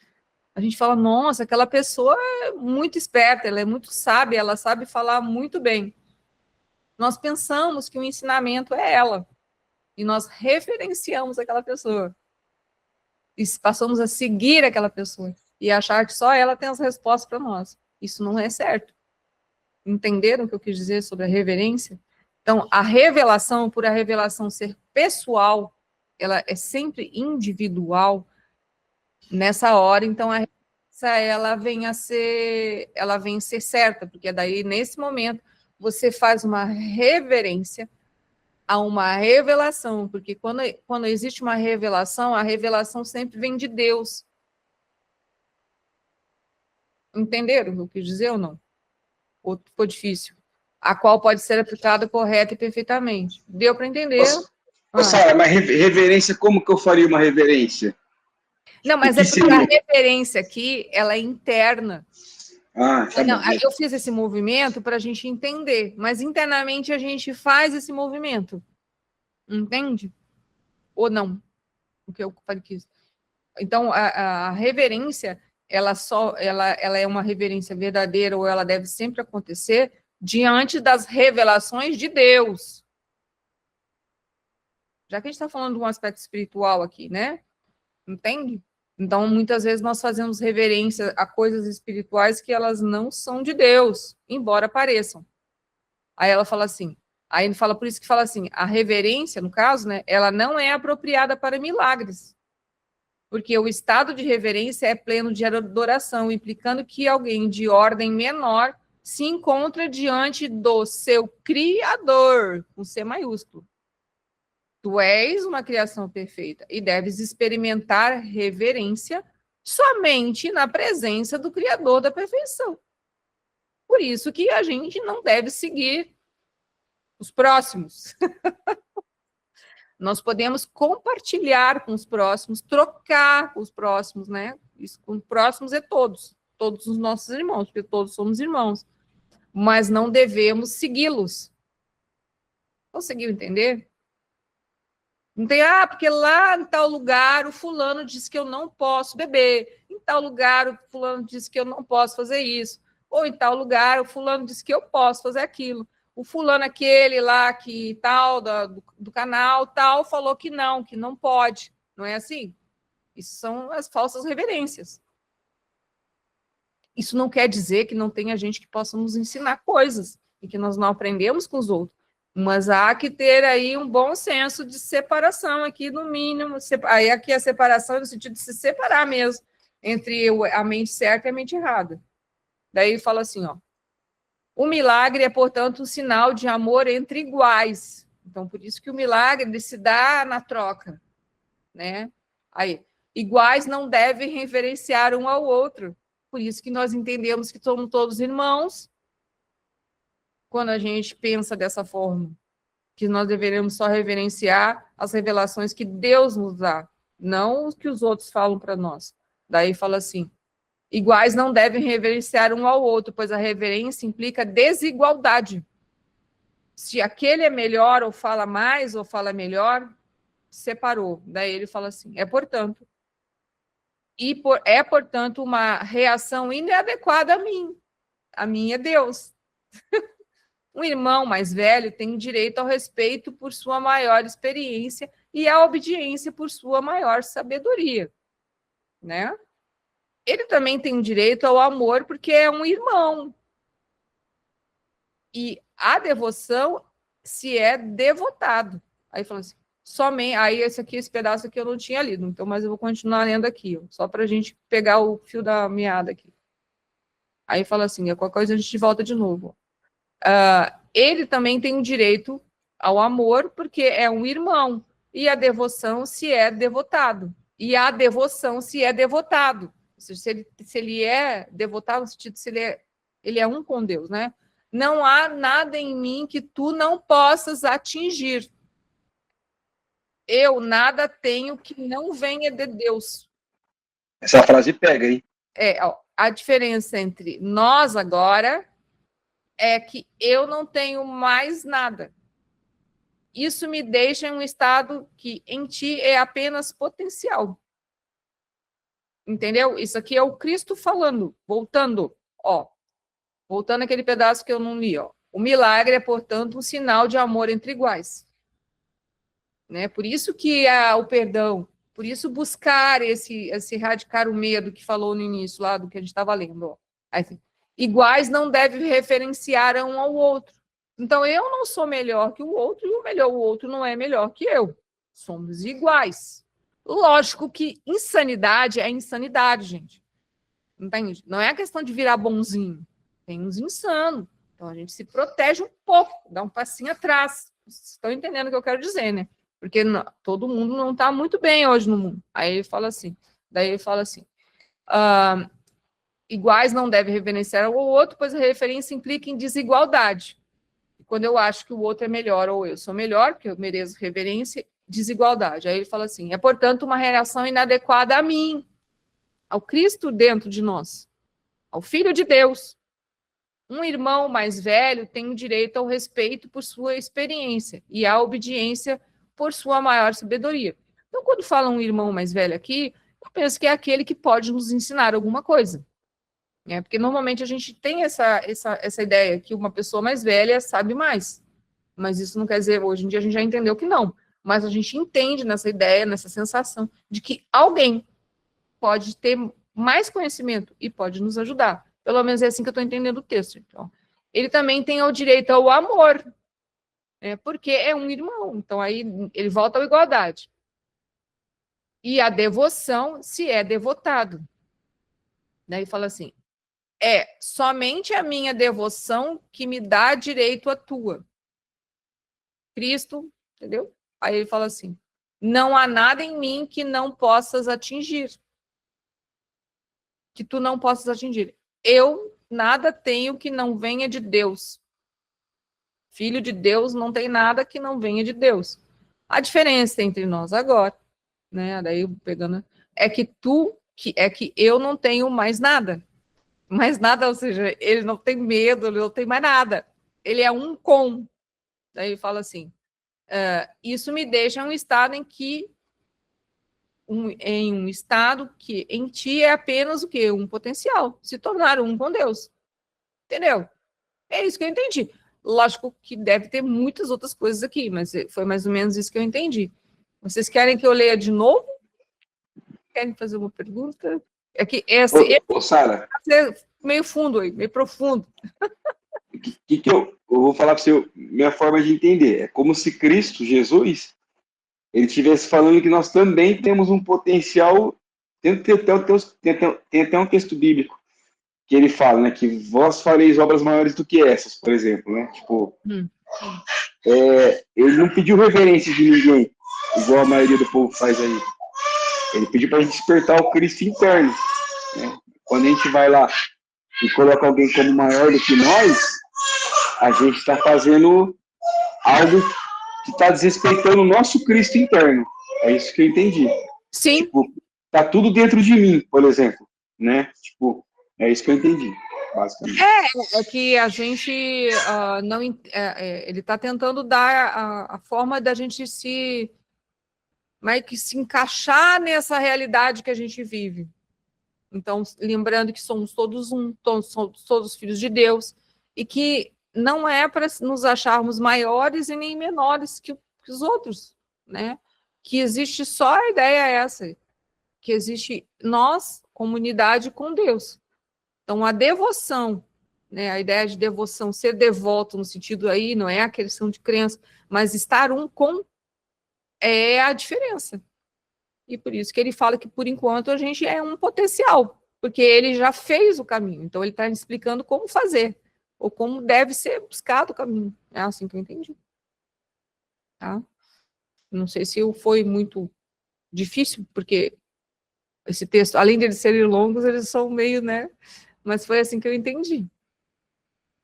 a gente fala, nossa, aquela pessoa é muito esperta, ela é muito sábia, ela sabe falar muito bem. Nós pensamos que o ensinamento é ela, e nós referenciamos aquela pessoa, e passamos a seguir aquela pessoa, e achar que só ela tem as respostas para nós. Isso não é certo. Entenderam o que eu quis dizer sobre a reverência? Então, a revelação, por a revelação ser pessoal, ela é sempre individual, nessa hora, então, a ela vem a ser certa, porque daí, nesse momento, você faz uma reverência a uma revelação, porque quando existe uma revelação, a revelação sempre vem de Deus. Entenderam o que eu quis dizer ou não? Ou ficou difícil? A qual pode ser aplicada correta e perfeitamente. Deu para entender? Sara, mas reverência, como que eu faria uma reverência? Não, mas é porque a referência aqui, ela é interna. Tá não, eu fiz esse movimento para a gente entender, mas internamente a gente faz esse movimento. Entende? Ou não? O que eu falei que isso. Então, a reverência, ela é uma reverência verdadeira, ou ela deve sempre acontecer diante das revelações de Deus. Já que a gente está falando de um aspecto espiritual aqui, né? Entende? Então, muitas vezes nós fazemos reverência a coisas espirituais que elas não são de Deus, embora pareçam. Aí ela fala assim, aí ele fala, por isso que fala assim, a reverência, no caso, né, ela não é apropriada para milagres, porque o estado de reverência é pleno de adoração, implicando que alguém de ordem menor se encontra diante do seu Criador, com C maiúsculo. Tu és uma criação perfeita e deves experimentar reverência somente na presença do Criador da perfeição. Por isso que a gente não deve seguir os próximos. Nós podemos compartilhar com os próximos, trocar com os próximos, né? Isso, com os próximos é todos os nossos irmãos, porque todos somos irmãos. mas não devemos segui-los. Conseguiu entender? Não tem, porque lá em tal lugar o fulano disse que eu não posso beber, em tal lugar o fulano disse que eu não posso fazer isso, ou em tal lugar o fulano disse que eu posso fazer aquilo. O fulano aquele lá que tal, do canal tal, falou que não pode. Não é assim? Isso são as falsas reverências. Isso não quer dizer que não tenha gente que possa nos ensinar coisas e que nós não aprendemos com os outros. Mas há que ter aí um bom senso de separação aqui, no mínimo. Aí aqui a separação é no sentido de se separar mesmo entre a mente certa e a mente errada. Daí ele fala assim, ó. O milagre é, portanto, um sinal de amor entre iguais. Então, por isso que o milagre ele se dá na troca, né? Aí, iguais não devem reverenciar um ao outro. Por isso que nós entendemos que somos todos irmãos, quando a gente pensa dessa forma, que nós deveremos só reverenciar as revelações que Deus nos dá, não os que os outros falam para nós. Daí fala assim, iguais não devem reverenciar um ao outro, pois a reverência implica desigualdade. Se aquele é melhor, ou fala mais, ou fala melhor, separou. Daí ele fala assim, portanto, uma reação inadequada a mim. A mim é Deus. Um irmão mais velho tem direito ao respeito por sua maior experiência e à obediência por sua maior sabedoria, né? Ele também tem direito ao amor porque é um irmão. E a devoção se é devotado. Aí fala assim, somente... Aí esse pedaço aqui eu não tinha lido, então, mas eu vou continuar lendo aqui, ó, só para a gente pegar o fio da meada aqui. Aí fala assim, qualquer coisa a gente volta de novo. Ele também tem o direito ao amor, porque é um irmão, e a devoção se é devotado. E a devoção se é devotado. Ou seja, se ele é devotado, no sentido se ele é um com Deus, né? Não há nada em mim que tu não possas atingir. Eu nada tenho que não venha de Deus. Essa frase pega, hein? A diferença entre nós agora é que eu não tenho mais nada. Isso me deixa em um estado que em ti é apenas potencial. Entendeu? Isso aqui é o Cristo falando, voltando aquele pedaço que eu não li, ó. O milagre é, portanto, um sinal de amor entre iguais. Né? Por isso que o perdão, por isso buscar esse erradicar o medo que falou no início, lá do que a gente estava lendo. Ó. Aí, iguais não devem referenciar um ao outro. Então, eu não sou melhor que o outro, e o outro não é melhor que eu. Somos iguais. Lógico que insanidade é insanidade, gente. Entende? Não é a questão de virar bonzinho. Tem uns insanos. Então, a gente se protege um pouco, dá um passinho atrás. Vocês estão entendendo o que eu quero dizer, né? Porque todo mundo não está muito bem hoje no mundo. Aí ele fala assim, iguais não devem reverenciar ao outro, pois a referência implica em desigualdade. E quando eu acho que o outro é melhor, ou eu sou melhor, porque eu mereço reverência, desigualdade. Aí ele fala assim, é, portanto, uma reação inadequada a mim, ao Cristo dentro de nós, ao Filho de Deus. Um irmão mais velho tem o direito ao respeito por sua experiência e à obediência por sua maior sabedoria. Então, quando fala um irmão mais velho aqui, eu penso que é aquele que pode nos ensinar alguma coisa. Né? Porque normalmente a gente tem essa ideia que uma pessoa mais velha sabe mais. Mas isso não quer dizer, hoje em dia a gente já entendeu que não. Mas a gente entende nessa ideia, nessa sensação de que alguém pode ter mais conhecimento e pode nos ajudar. Pelo menos é assim que eu estou entendendo o texto. Então, ele também tem o direito ao amor, porque é um irmão. Então, aí ele volta à igualdade. E a devoção se é devotado. Daí fala assim, é somente a minha devoção que me dá direito à tua. Cristo, entendeu? Aí ele fala assim, não há nada em mim que não possas atingir. Que tu não possas atingir. Eu nada tenho que não venha de Deus. Filho de Deus não tem nada que não venha de Deus. A diferença entre nós agora, né? Daí pegando, é que eu não tenho mais nada. Mais nada, ou seja, ele não tem medo, ele não tem mais nada. Ele é um com. Daí ele fala assim, isso me deixa em um estado em que em um estado que em ti é apenas o quê? Um potencial, se tornar um com Deus. Entendeu? É isso que eu entendi. Lógico que deve ter muitas outras coisas aqui, mas foi mais ou menos isso que eu entendi. Vocês querem que eu leia de novo? Querem fazer uma pergunta? É que esse Ô, Sara, é meio fundo aí, meio profundo. que eu vou falar para você, minha forma de entender. É como se Cristo, Jesus, ele estivesse falando que nós também temos um potencial. Tem até um texto bíblico que ele fala, né, que vós fareis obras maiores do que essas, por exemplo, né? Tipo, ele não pediu reverência de ninguém, igual a maioria do povo faz aí. Ele pediu para a gente despertar o Cristo interno, né? Quando a gente vai lá e coloca alguém como maior do que nós, a gente está fazendo algo que está desrespeitando o nosso Cristo interno. É isso que eu entendi. Sim. Tipo, tá tudo dentro de mim, por exemplo, né? Tipo, é isso que eu entendi, basicamente. É que a gente não... ele está tentando dar a forma da gente se encaixar nessa realidade que a gente vive. Então, lembrando que somos todos somos todos filhos de Deus, e que não é para nos acharmos maiores e nem menores que os outros, né? Que existe só a ideia essa, que existe nós, comunidade com Deus. Então, a devoção, né? A ideia de devoção, ser devoto no sentido aí, não é a questão de crença, mas estar um com é a diferença. E por isso que ele fala que, por enquanto, a gente é um potencial, porque ele já fez o caminho. Então, ele está explicando como fazer, ou como deve ser buscado o caminho. É assim que eu entendi. Tá? Não sei se foi muito difícil, porque esse texto, além de eles serem longos, eles são meio, né? Mas foi assim que eu entendi.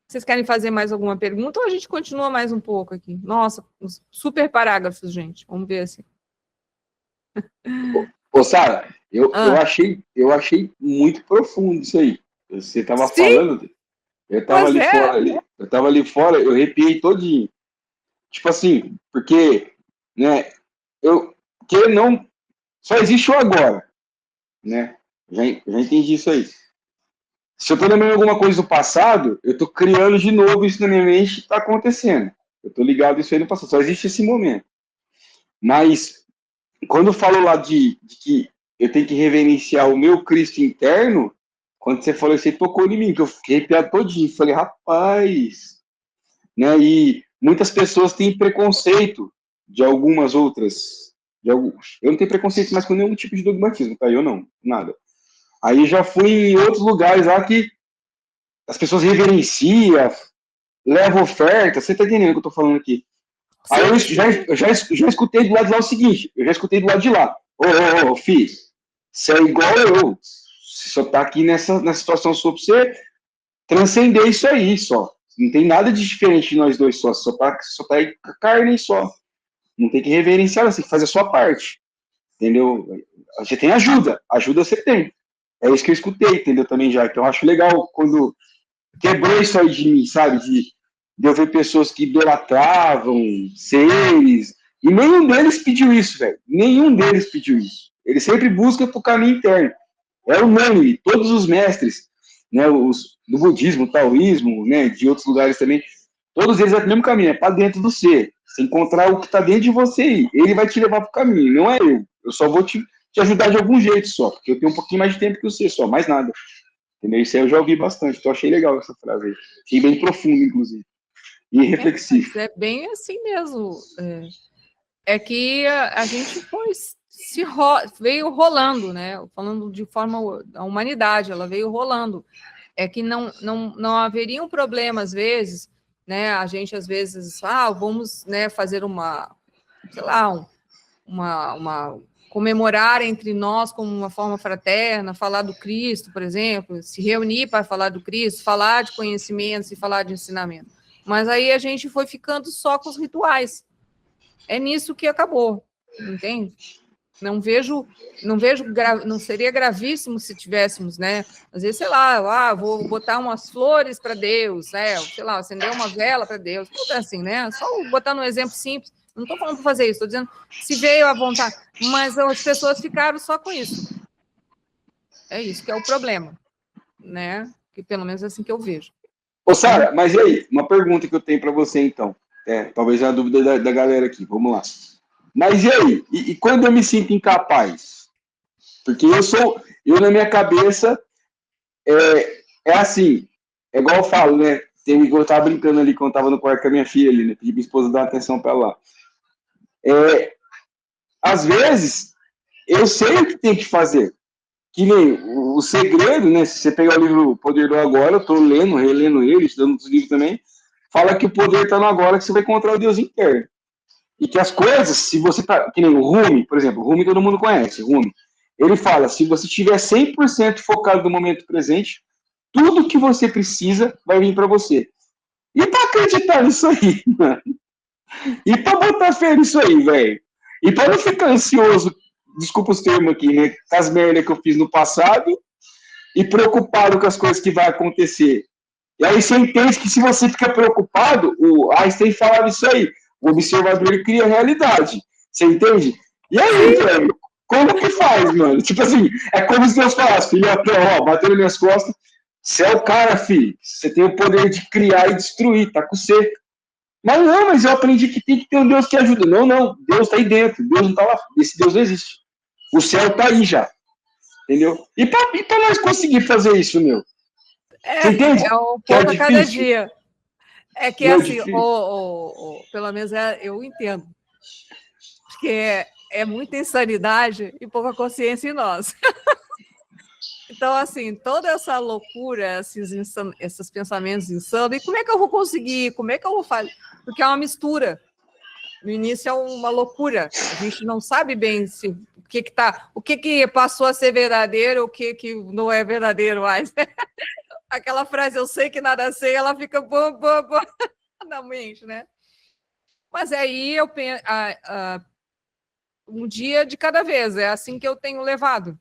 Vocês querem fazer mais alguma pergunta ou a gente continua mais um pouco aqui? Nossa, super parágrafos, gente. Vamos ver assim. Ô, Sara, eu achei muito profundo isso aí. Você estava Sim, falando, eu estava pois ali é. fora, eu estava ali fora, eu arrepiei todinho. Tipo assim, porque, né, que não, só existe o agora, né? Já entendi isso aí. Se eu tô lembrando alguma coisa do passado, eu tô criando de novo isso na minha mente e tá acontecendo. Eu tô ligado isso aí no passado, só existe esse momento. Mas, quando eu falo lá de que eu tenho que reverenciar o meu Cristo interno, quando você falou isso, você tocou em mim, que eu fiquei arrepiado todinho. Falei, rapaz, né? E muitas pessoas têm preconceito de algumas outras. Eu não tenho preconceito mais com nenhum tipo de dogmatismo, tá? Eu não, nada. Aí já fui em outros lugares lá que as pessoas reverenciam, levam oferta. Você tá entendendo o que eu tô falando aqui? Sim. Aí eu já escutei do lado de lá o seguinte: eu já escutei do lado de lá. Ô, filho, você é igual eu. Você só tá aqui nessa situação sua pra você transcender isso aí só. Não tem nada de diferente de nós dois só. Só tá aí com a carne só. Não tem que reverenciar, você tem que fazer a sua parte. Entendeu? Você tem ajuda. Ajuda você tem. É isso que eu escutei, entendeu? Também já. Então eu acho legal quando quebrou isso aí de mim, sabe? De eu ver pessoas que idolatravam seres. E nenhum deles pediu isso, velho. Nenhum deles pediu isso. Ele sempre busca pro caminho interno. É unânime. Todos os mestres, né? Do budismo, taoísmo, né? De outros lugares também. Todos eles é o mesmo caminho, é para dentro do ser. Você encontrar o que está dentro de você aí. Ele vai te levar para o caminho, não é eu. Eu só vou te ajudar de algum jeito só, porque eu tenho um pouquinho mais de tempo que você só, mais nada. Entendeu? Isso aí eu já ouvi bastante, então achei legal essa frase aí. Achei bem profundo, inclusive. E reflexivo. É bem assim mesmo. É que a gente foi veio rolando, né? Falando de forma a humanidade, ela veio rolando. É que não haveria um problema às vezes, né? A gente às vezes, vamos, né, fazer sei lá, uma comemorar entre nós como uma forma fraterna, falar do Cristo, por exemplo, se reunir para falar do Cristo, falar de conhecimentos e falar de ensinamento. Mas aí a gente foi ficando só com os rituais. É nisso que acabou, entende? Não seria gravíssimo se tivéssemos, né? Às vezes, sei lá, vou botar umas flores para Deus, né? Sei lá, acender uma vela para Deus, tudo assim, né? Só botar um exemplo simples. Não estou falando para fazer isso, estou dizendo se veio à vontade. Mas as pessoas ficaram só com isso. É isso que é o problema, né? Que pelo menos é assim que eu vejo. Ô, Sara, mas e aí? Uma pergunta que eu tenho para você, então. Talvez é a dúvida da galera aqui. Vamos lá. Mas e aí? E quando eu me sinto incapaz? Porque eu na minha cabeça, é assim, é igual eu falo, né? Eu tava brincando ali quando eu tava no quarto com a minha filha ali, né? Pedi minha esposa dar atenção para ela lá. Às vezes, eu sei o que tem que fazer. Que nem o segredo, né? Se você pegar o livro Poder do Agora, eu tô lendo, relendo ele, estudando outros livros também, fala que o poder tá no agora, que você vai encontrar o Deus interno. E que as coisas, se você tá, que nem o Rumi, por exemplo, o Rumi todo mundo conhece, o Rumi. Ele fala, se você estiver 100% focado no momento presente, tudo que você precisa vai vir para você. E para acreditar nisso aí, mano? E para botar fé nisso aí, velho? E para não ficar ansioso, desculpa os termos aqui, né? Com as merdas que eu fiz no passado e preocupado com as coisas que vai acontecer. E aí você entende que se você fica preocupado, o Einstein falava isso aí, o observador ele cria a realidade. Você entende? E aí, velho, como que faz, mano? Tipo assim, é como se Deus falasse, filhotão, ó, bateu nas minhas costas, você é o cara, filho, você tem o poder de criar e destruir, tá com você. Mas eu aprendi que tem que ter um Deus que ajuda. Não, Deus tá aí dentro, Deus não tá lá, esse Deus não existe. O céu tá aí já, entendeu? E pra nós conseguir fazer isso, meu? Você entende? É um Que é pouco a cada difícil? dia. É que Não é assim, difícil? pelo menos eu entendo. Porque é muita insanidade e pouca consciência em nós. Então, assim, toda essa loucura, esses pensamentos insanos, e como é que eu vou conseguir? Como é que eu vou fazer? Porque é uma mistura. No início é uma loucura. A gente não sabe bem o que passou a ser verdadeiro, o que não é verdadeiro mais. Aquela frase, eu sei que nada sei, ela fica bom na mente, né? Mas aí eu penso, um dia de cada vez, é assim que eu tenho levado.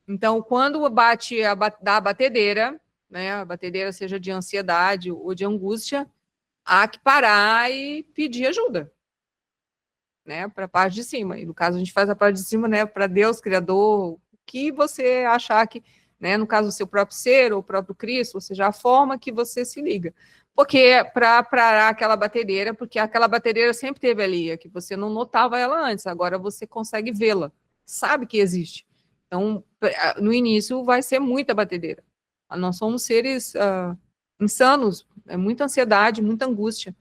Então, quando dá a batedeira, né, a batedeira seja de ansiedade ou de angústia, há que parar e pedir ajuda, né, para a parte de cima. E no caso, a gente faz a parte de cima, né, para Deus, Criador, o que você achar que, né, no caso, o seu próprio ser ou o próprio Cristo, ou seja, a forma que você se liga. Porque para parar aquela batedeira, porque aquela batedeira sempre teve ali, é que você não notava ela antes, agora você consegue vê-la, sabe que existe. Então, no início, vai ser muita batedeira. Nós somos seres insanos, é muita ansiedade, muita angústia.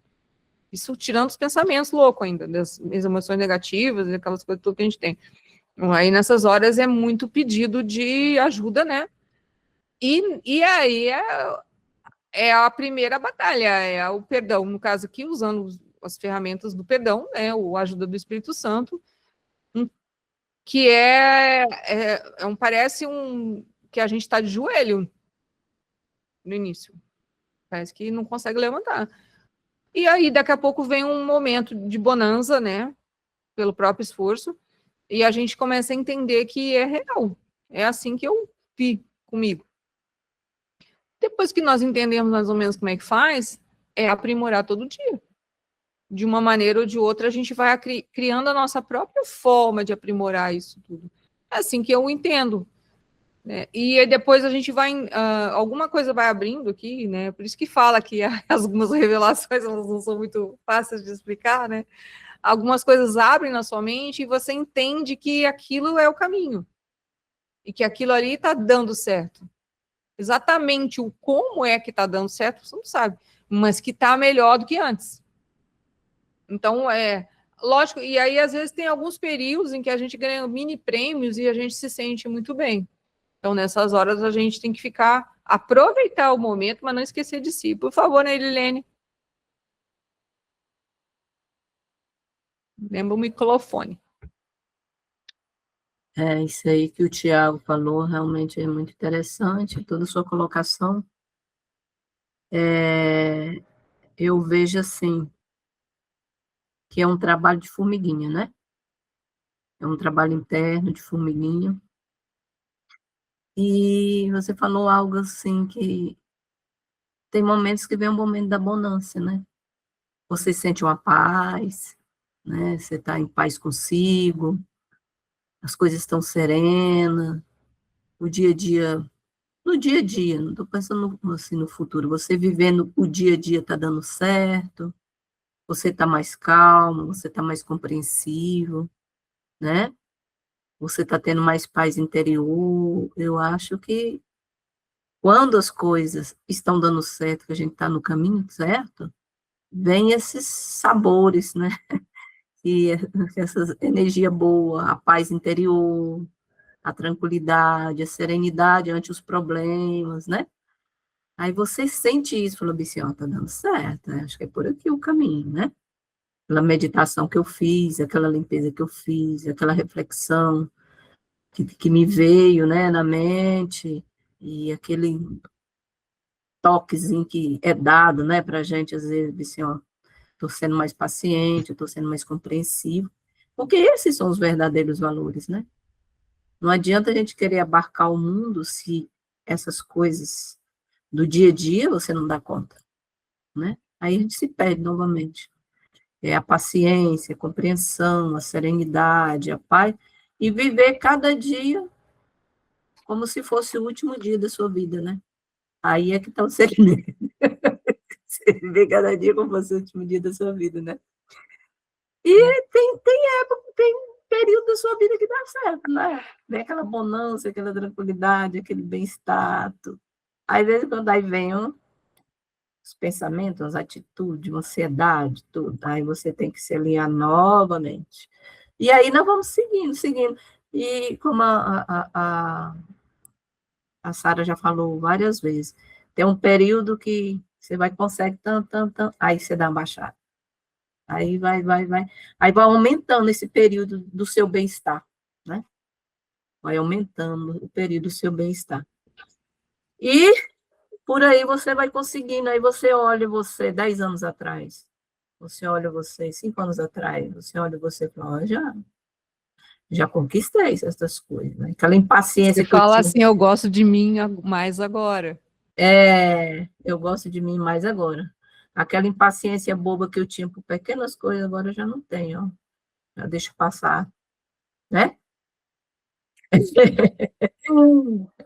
Isso tirando os pensamentos loucos ainda, das emoções negativas, aquelas coisas tudo que a gente tem. Aí, nessas horas, é muito pedido de ajuda, né? E aí é a primeira batalha, é o perdão. No caso aqui, usando as ferramentas do perdão, né? A ajuda do Espírito Santo, que parece que a gente está de joelho no início. Parece que não consegue levantar. E aí, daqui a pouco, vem um momento de bonança, né? Pelo próprio esforço, e a gente começa a entender que é real. É assim que eu vi comigo. Depois que nós entendemos mais ou menos como é que faz, é aprimorar todo dia. De uma maneira ou de outra, a gente vai criando a nossa própria forma de aprimorar isso tudo. É assim que eu entendo. Né? E aí depois a gente vai, alguma coisa vai abrindo aqui, né? Por isso que fala que algumas revelações elas não são muito fáceis de explicar, né? Algumas coisas abrem na sua mente e você entende que aquilo é o caminho. E que aquilo ali está dando certo. Exatamente o como é que está dando certo, você não sabe. Mas que está melhor do que antes. Então, lógico, e aí às vezes tem alguns períodos em que a gente ganha mini prêmios e a gente se sente muito bem. Então, nessas horas, a gente tem que aproveitar o momento, mas não esquecer de si. Por favor, né, Lilene? Lembra o microfone. Isso aí que o Tiago falou realmente é muito interessante, toda a sua colocação. Eu vejo assim, que é um trabalho de formiguinha, né? é um trabalho interno de formiguinha. E você falou algo assim que tem momentos que vem um momento da bonança, né? Você sente uma paz, né? Você está em paz consigo, as coisas estão serenas, o dia a dia, no dia a dia, não estou pensando assim no futuro, você vivendo o dia a dia está dando certo, você está mais calmo, você está mais compreensivo, né? Você está tendo mais paz interior. Eu acho que quando as coisas estão dando certo, que a gente está no caminho certo, vem esses sabores, né? E essa energia boa, a paz interior, a tranquilidade, a serenidade ante os problemas, né? Aí você sente isso, falou assim, ó, tá dando certo, né? Acho que é por aqui o caminho, né? Aquela meditação que eu fiz, aquela limpeza que eu fiz, aquela reflexão que me veio, né, na mente, e aquele toquezinho que é dado, né, pra gente, às vezes, assim, ó, estou sendo mais paciente, estou sendo mais compreensivo, porque esses são os verdadeiros valores, né? Não adianta a gente querer abarcar o mundo se essas coisas do dia a dia você não dá conta, né? Aí a gente se perde novamente. É a paciência, a compreensão, a serenidade, a paz, e viver cada dia como se fosse o último dia da sua vida, né? Aí é que está o segredo. Você viver cada dia como se fosse o último dia da sua vida, né? E tem época, tem período da sua vida que dá certo, né? Vem aquela bonança, aquela tranquilidade, aquele bem-estar, tudo. Aí, às vezes, quando aí vem os pensamentos, as atitudes, a ansiedade, tudo, aí você tem que se alinhar novamente. E aí nós vamos seguindo, seguindo. E como a Sara já falou várias vezes, tem um período que você vai consegue tanto, aí você dá uma baixada. Aí vai. Aí vai aumentando esse período do seu bem-estar, né? Vai aumentando o período do seu bem-estar. E por aí você vai conseguindo, aí você olha você 10 anos atrás, você olha você 5 anos atrás, você olha você e fala, ó, já conquistei essas coisas, né? Aquela Você impaciência que eu fala tinha. assim, eu gosto de mim mais agora. Eu gosto de mim mais agora. Aquela impaciência boba que eu tinha por pequenas coisas, agora eu já não tenho, ó. Já deixo passar, né?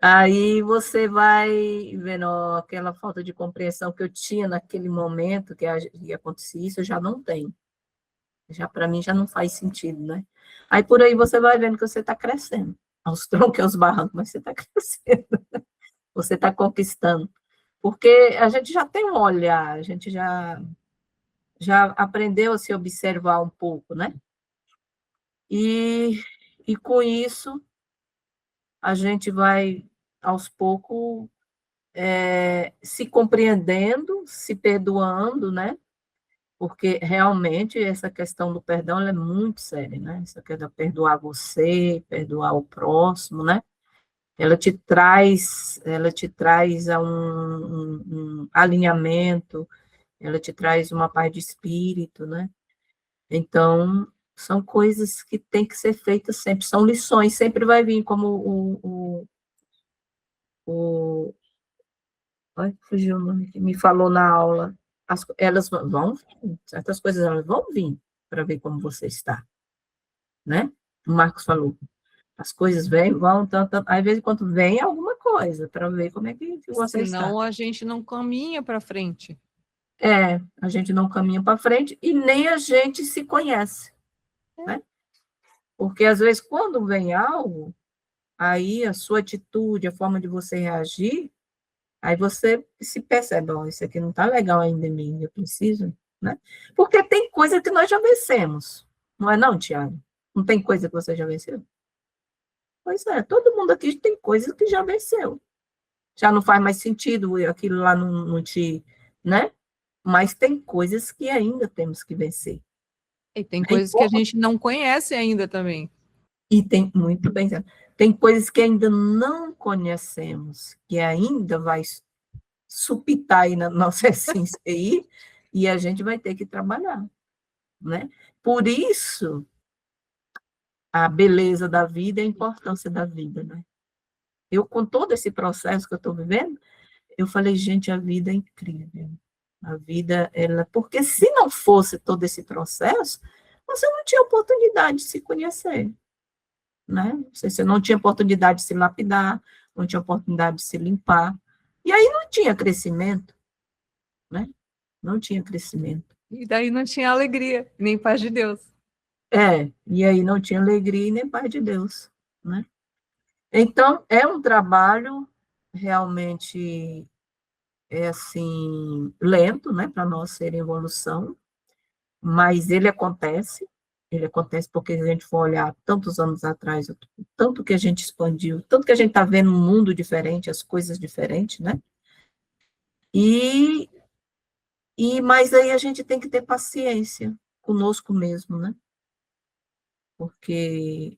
Aí você vai vendo ó, aquela falta de compreensão que eu tinha naquele momento que acontecia isso, eu já não tenho. Já para mim já não faz sentido, né? Aí por aí você vai vendo que você está crescendo, aos troncos e aos barrancos, mas você está crescendo, você está conquistando. Porque a gente já tem um olhar, a gente já aprendeu a se observar um pouco, né? E com isso a gente vai aos poucos se compreendendo, se perdoando, né? Porque realmente essa questão do perdão ela é muito séria, né? Essa questão de perdoar você, perdoar o próximo, né? Ela te traz a um alinhamento, ela te traz uma paz de espírito, né? Então, são coisas que têm que ser feitas sempre, são lições, sempre vai vir como o ai, fugiu o nome que me falou na aula. Elas vão vir, certas coisas elas vão vir para ver como você está, né? O Marcos falou, as coisas vêm, vão, tanto, às vezes quando vem alguma coisa, para ver como é que você está. Senão a gente não caminha para frente. A gente não caminha para frente e nem a gente se conhece, né? Porque às vezes quando vem algo, aí a sua atitude, a forma de você reagir, aí você se percebe, ó, isso aqui não está legal ainda em mim, eu preciso, né? Porque tem coisa que nós já vencemos, não é não, Tiago? Não tem coisa que você já venceu? Pois é, todo mundo aqui tem coisas que já venceu. Já não faz mais sentido, aquilo lá não te, né? Mas tem coisas que ainda temos que vencer. E tem coisas que a gente não conhece ainda também. E tem, muito bem, tem coisas que ainda não conhecemos, que ainda vai supitar aí na nossa essência aí, e a gente vai ter que trabalhar, né? Por isso a beleza da vida e a importância da vida, né? Eu, com todo esse processo que eu estou vivendo, eu falei, gente, a vida é incrível. A vida, ela... Porque se não fosse todo esse processo, você não tinha oportunidade de se conhecer, né? Você não tinha oportunidade de se lapidar, não tinha oportunidade de se limpar. E aí não tinha crescimento, né? Não tinha crescimento. E daí não tinha alegria, nem paz de Deus. E aí não tinha alegria e nem paz de Deus, né? Então, é um trabalho realmente, assim, lento, né, para nós ser em evolução, mas ele acontece porque se a gente for olhar tantos anos atrás, o tanto que a gente expandiu, tanto que a gente está vendo um mundo diferente, as coisas diferentes, né? E, mas aí a gente tem que ter paciência conosco mesmo, né? Porque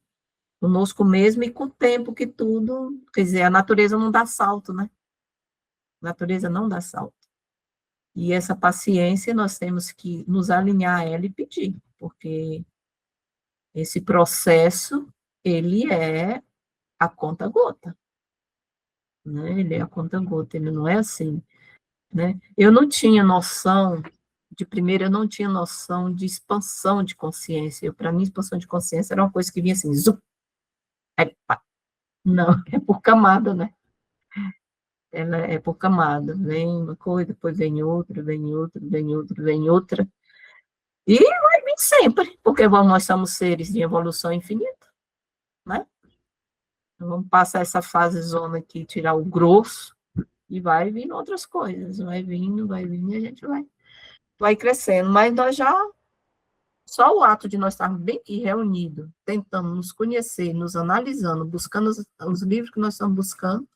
conosco mesmo e com o tempo que tudo, quer dizer, a natureza não dá salto, né? A natureza não dá salto. E essa paciência nós temos que nos alinhar a ela e pedir, porque esse processo, ele é a conta-gota, né? Ele é a conta-gota, ele não é assim, né? Eu não tinha noção, de primeiro, eu não tinha noção de expansão de consciência. Para mim, expansão de consciência era uma coisa que vinha assim, zup, aí, pá. Não, é por camada, né? Ela é por camada, vem uma coisa, depois vem outra, vem outra, vem outra, vem outra, e vai vir sempre, porque nós somos seres de evolução infinita, né? Então, vamos passar essa fase zona aqui, tirar o grosso, e vai vindo outras coisas, vai vindo, e a gente vai crescendo, mas nós já, só o ato de nós estarmos bem aqui reunidos, tentando nos conhecer, nos analisando, buscando os livros que nós estamos buscando,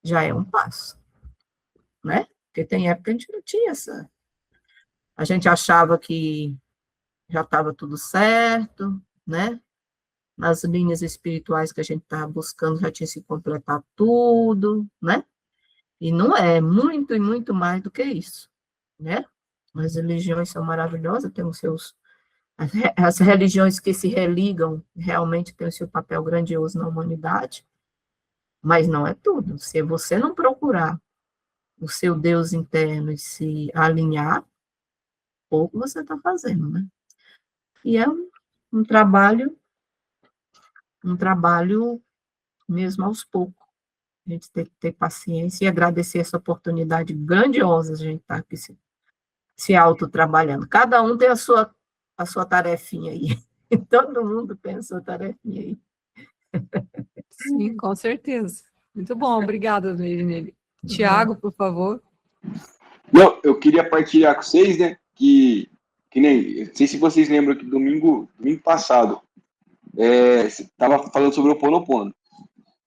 já é um passo, né? Porque tem época que a gente não tinha essa... A gente achava que já estava tudo certo, né? Nas linhas espirituais que a gente estava buscando já tinha se completar tudo, né? E não é muito e muito mais do que isso, né? As religiões são maravilhosas, têm os seus... As religiões que se religam realmente têm o seu papel grandioso na humanidade, mas não é tudo. Se você não procurar o seu Deus interno e se alinhar, pouco você está fazendo, né? E é um trabalho mesmo aos poucos. A gente tem que ter paciência e agradecer essa oportunidade grandiosa de a gente estar aqui se autotrabalhando. Cada um tem a sua tarefinha aí. Todo mundo tem a sua tarefinha aí. Sim, com certeza. Muito bom, obrigada, Nele. Tiago, por favor. Não, eu queria partilhar com vocês, né, que nem, não sei se vocês lembram que domingo passado, tava falando sobre o Ho Oponopono,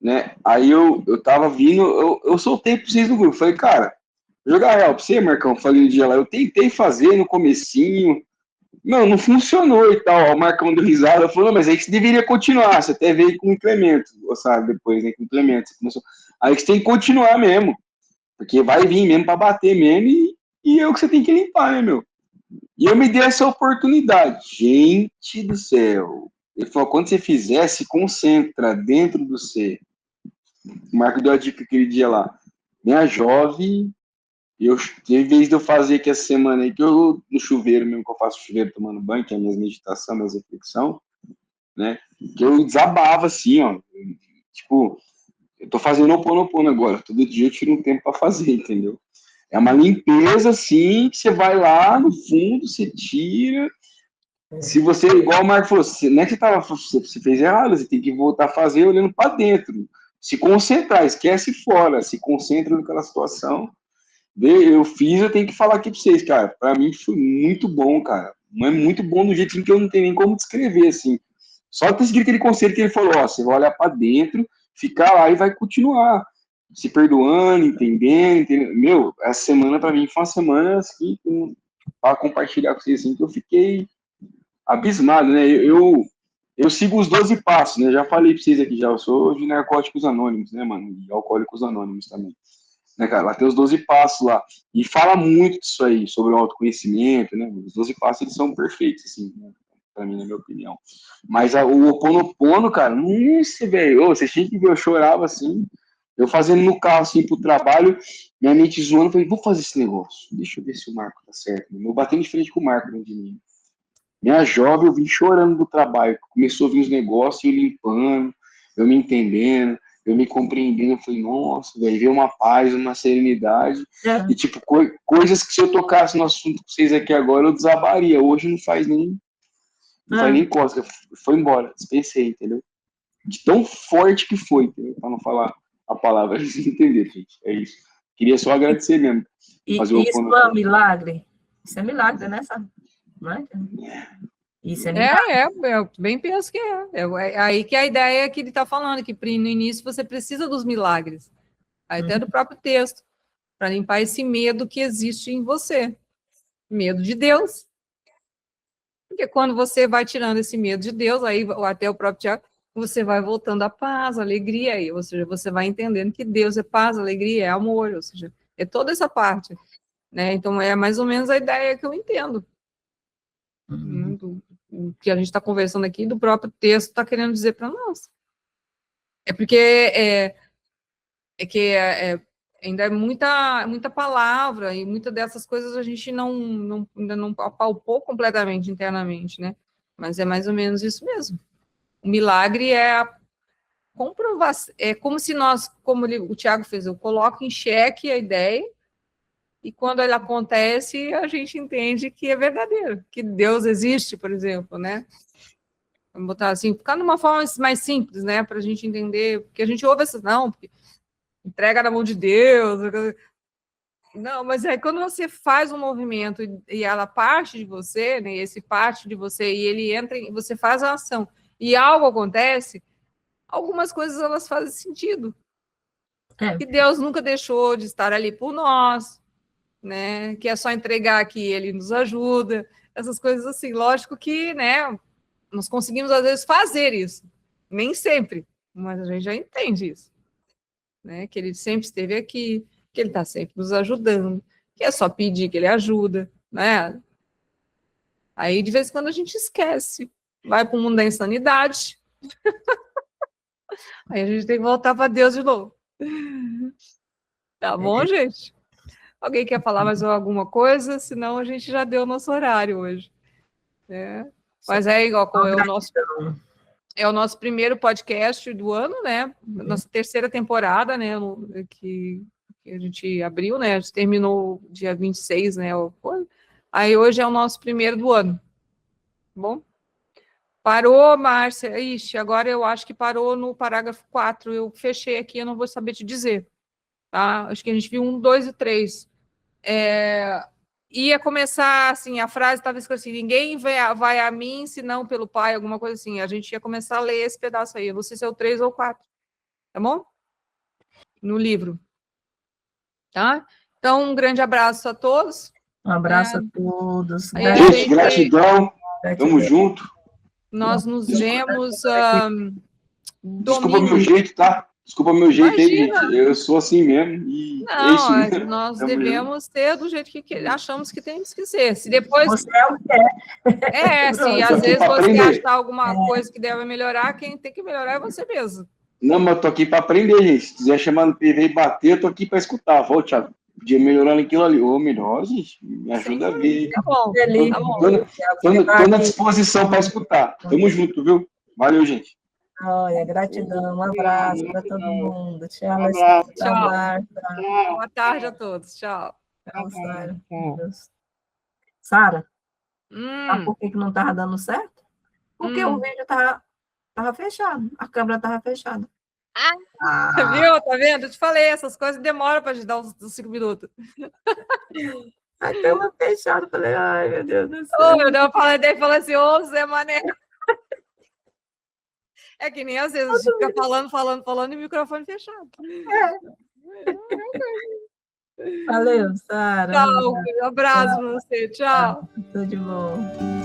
né, aí eu tava vindo, eu soltei pra vocês no grupo, falei, cara, jogar real pra você, Marcão, falei o dia lá, eu tentei fazer no comecinho, não funcionou e tal, o Marcão deu risada, falou, mas aí que você deveria continuar, você até veio com implemento, sabe, depois, né, com implemento, aí que você tem que continuar mesmo, porque vai vir mesmo para bater mesmo e é o que você tem que limpar, né, meu? E eu me dei essa oportunidade. Gente do céu. Ele falou, quando você fizer, se concentra dentro do ser. O Marco deu a dica aquele dia lá. Minha jovem, em vez de eu fazer aqui essa semana aí, que eu no chuveiro mesmo, que eu faço chuveiro tomando banho, que é a minha meditação, minha reflexão, né? Que eu desabava assim, ó. Tipo, eu tô fazendo Ho Oponopono agora. Todo dia eu tiro um tempo para fazer, entendeu? É uma limpeza, assim, que você vai lá no fundo, você tira. Se você, igual o Marco falou, não é que você fez errado, você tem que voltar a fazer olhando para dentro. Se concentrar, esquece fora, se concentra naquela situação. Eu fiz, eu tenho que falar aqui para vocês, cara. Para mim foi muito bom, cara. Mas muito bom do jeito que eu não tenho nem como descrever, assim. Só ter seguido aquele conselho que ele falou, ó, você vai olhar para dentro, ficar lá e vai continuar se perdoando, entendendo. Meu, essa semana para mim foi uma semana assim, para compartilhar com vocês assim, que eu fiquei abismado, né? Eu sigo os 12 passos, né? Já falei para vocês aqui já, eu sou de Narcóticos Anônimos, né, mano? E Alcoólicos Anônimos também. Né, cara? Lá tem os 12 passos lá. E fala muito disso aí, sobre o autoconhecimento, né? Os 12 passos, eles são perfeitos, assim, né? pra mim, na minha opinião. Mas o Ho'oponopono, cara, nossa, velho, você tinha que ver, eu chorava assim, eu fazendo no carro, assim, pro trabalho, minha mente zoando, falei, vou fazer esse negócio, deixa eu ver se o Marco tá certo. Eu batendo de frente com o Marco dentro de mim. Minha jovem, eu vim chorando do trabalho, começou a vir os negócios, eu limpando, eu me entendendo, eu me compreendendo, eu falei, nossa, velho, veio uma paz, uma serenidade, e tipo, coisas que se eu tocasse no assunto com vocês aqui agora, eu desabaria, hoje não faz nem cócega, foi embora, dispensei, entendeu? De tão forte que foi, entendeu? Pra não falar a palavra, vocês entenderam, gente, é isso. Queria só agradecer mesmo. E Fazer o isso é um milagre? Isso é milagre, né, sabe? Não é? Isso é milagre. Eu bem penso que é aí que a ideia é que ele está falando, que no início você precisa dos milagres, até do próprio texto, para limpar esse medo que existe em você, medo de Deus. Porque quando você vai tirando esse medo de Deus, aí até o próprio Tiago, você vai voltando à paz, à alegria, aí, ou seja, você vai entendendo que Deus é paz, alegria, é amor, ou seja, é toda essa parte, né? Então é mais ou menos a ideia que eu entendo. O que a gente está conversando aqui, do próprio texto, está querendo dizer para nós. É porque ainda é muita palavra, e muitas dessas coisas a gente ainda não apalpou completamente internamente, né? Mas é mais ou menos isso mesmo. O milagre é a comprovação, é como se nós, como o Tiago fez, eu coloco em xeque a ideia, e quando ela acontece, a gente entende que é verdadeiro, que Deus existe, por exemplo, né? Vamos botar assim, ficar numa forma mais simples, né? Para a gente entender, porque a gente ouve essas, não, porque entrega na mão de Deus. Não, mas é quando você faz um movimento e ela parte de você, né? Esse parte de você, e ele entra, você faz a ação, e algo acontece, algumas coisas elas fazem sentido. Que Deus nunca deixou de estar ali por nós, né? Que é só entregar que ele nos ajuda, essas coisas assim. Lógico que, né? Nós conseguimos às vezes fazer isso, nem sempre, mas a gente já entende isso, né? Que ele sempre esteve aqui, que ele está sempre nos ajudando, que é só pedir que ele ajuda, né? Aí de vez em quando a gente esquece, vai para o mundo da insanidade. Aí a gente tem que voltar para Deus de novo. Tá bom, gente? Alguém quer falar mais alguma coisa? Senão a gente já deu o nosso horário hoje. Né? Mas é igual como é o nosso primeiro podcast do ano, né? Nossa terceira temporada, né? Que a gente abriu, né? A gente terminou dia 26, né? Aí hoje é o nosso primeiro do ano. Tá bom? Parou, Márcia. Ixi, agora eu acho que parou no parágrafo 4. Eu fechei aqui, eu não vou saber te dizer. Tá? Acho que a gente viu 1, 2 e 3. Ia começar assim, a frase estava escrita assim, ninguém vai a mim senão pelo Pai, alguma coisa assim. A gente ia começar a ler esse pedaço aí. Eu não sei se é o 3 ou 4. Tá bom? No livro. Tá? Então, um grande abraço a todos. Um abraço a todos. Gente, gratidão. Tamo junto. Nós nos vemos Desculpa domingo. meu jeito, tá? Desculpa meu jeito aí, Imagina. gente. Eu sou assim mesmo. E não, é isso mesmo. Nós Tamo devemos ser do jeito que achamos que temos que ser. Se depois. Você é o que é. Se às vezes você achar alguma coisa que deve melhorar, quem tem que melhorar é você mesmo. Não, mas eu tô aqui para aprender, gente. Se quiser chamar no PV e bater, eu tô aqui para escutar. Vou, Thiago. Podia melhorar naquilo ali. Ô, melhor, gente. Me ajuda a ver. Tá bom. Tô na disposição para escutar. Tamo junto, viu? Valeu, gente. Olha, gratidão. Um abraço para todo mundo. Tchau. Tchau. Boa tarde a todos. Tchau. Tchau, Sara. Sara, sabe por que não estava dando certo? Porque o vídeo estava fechado. A câmera estava fechada. Viu? Tá vendo? Eu te falei, essas coisas demoram para te dar uns 5 minutos. A câmera fechada. Eu falei, ai, meu Deus do céu. Eu falei assim, ô, Zé Mané. É que nem às vezes a gente fica falando e o microfone fechado. Valeu, Sara. Tchau, um abraço para você. Tchau. Tudo de bom.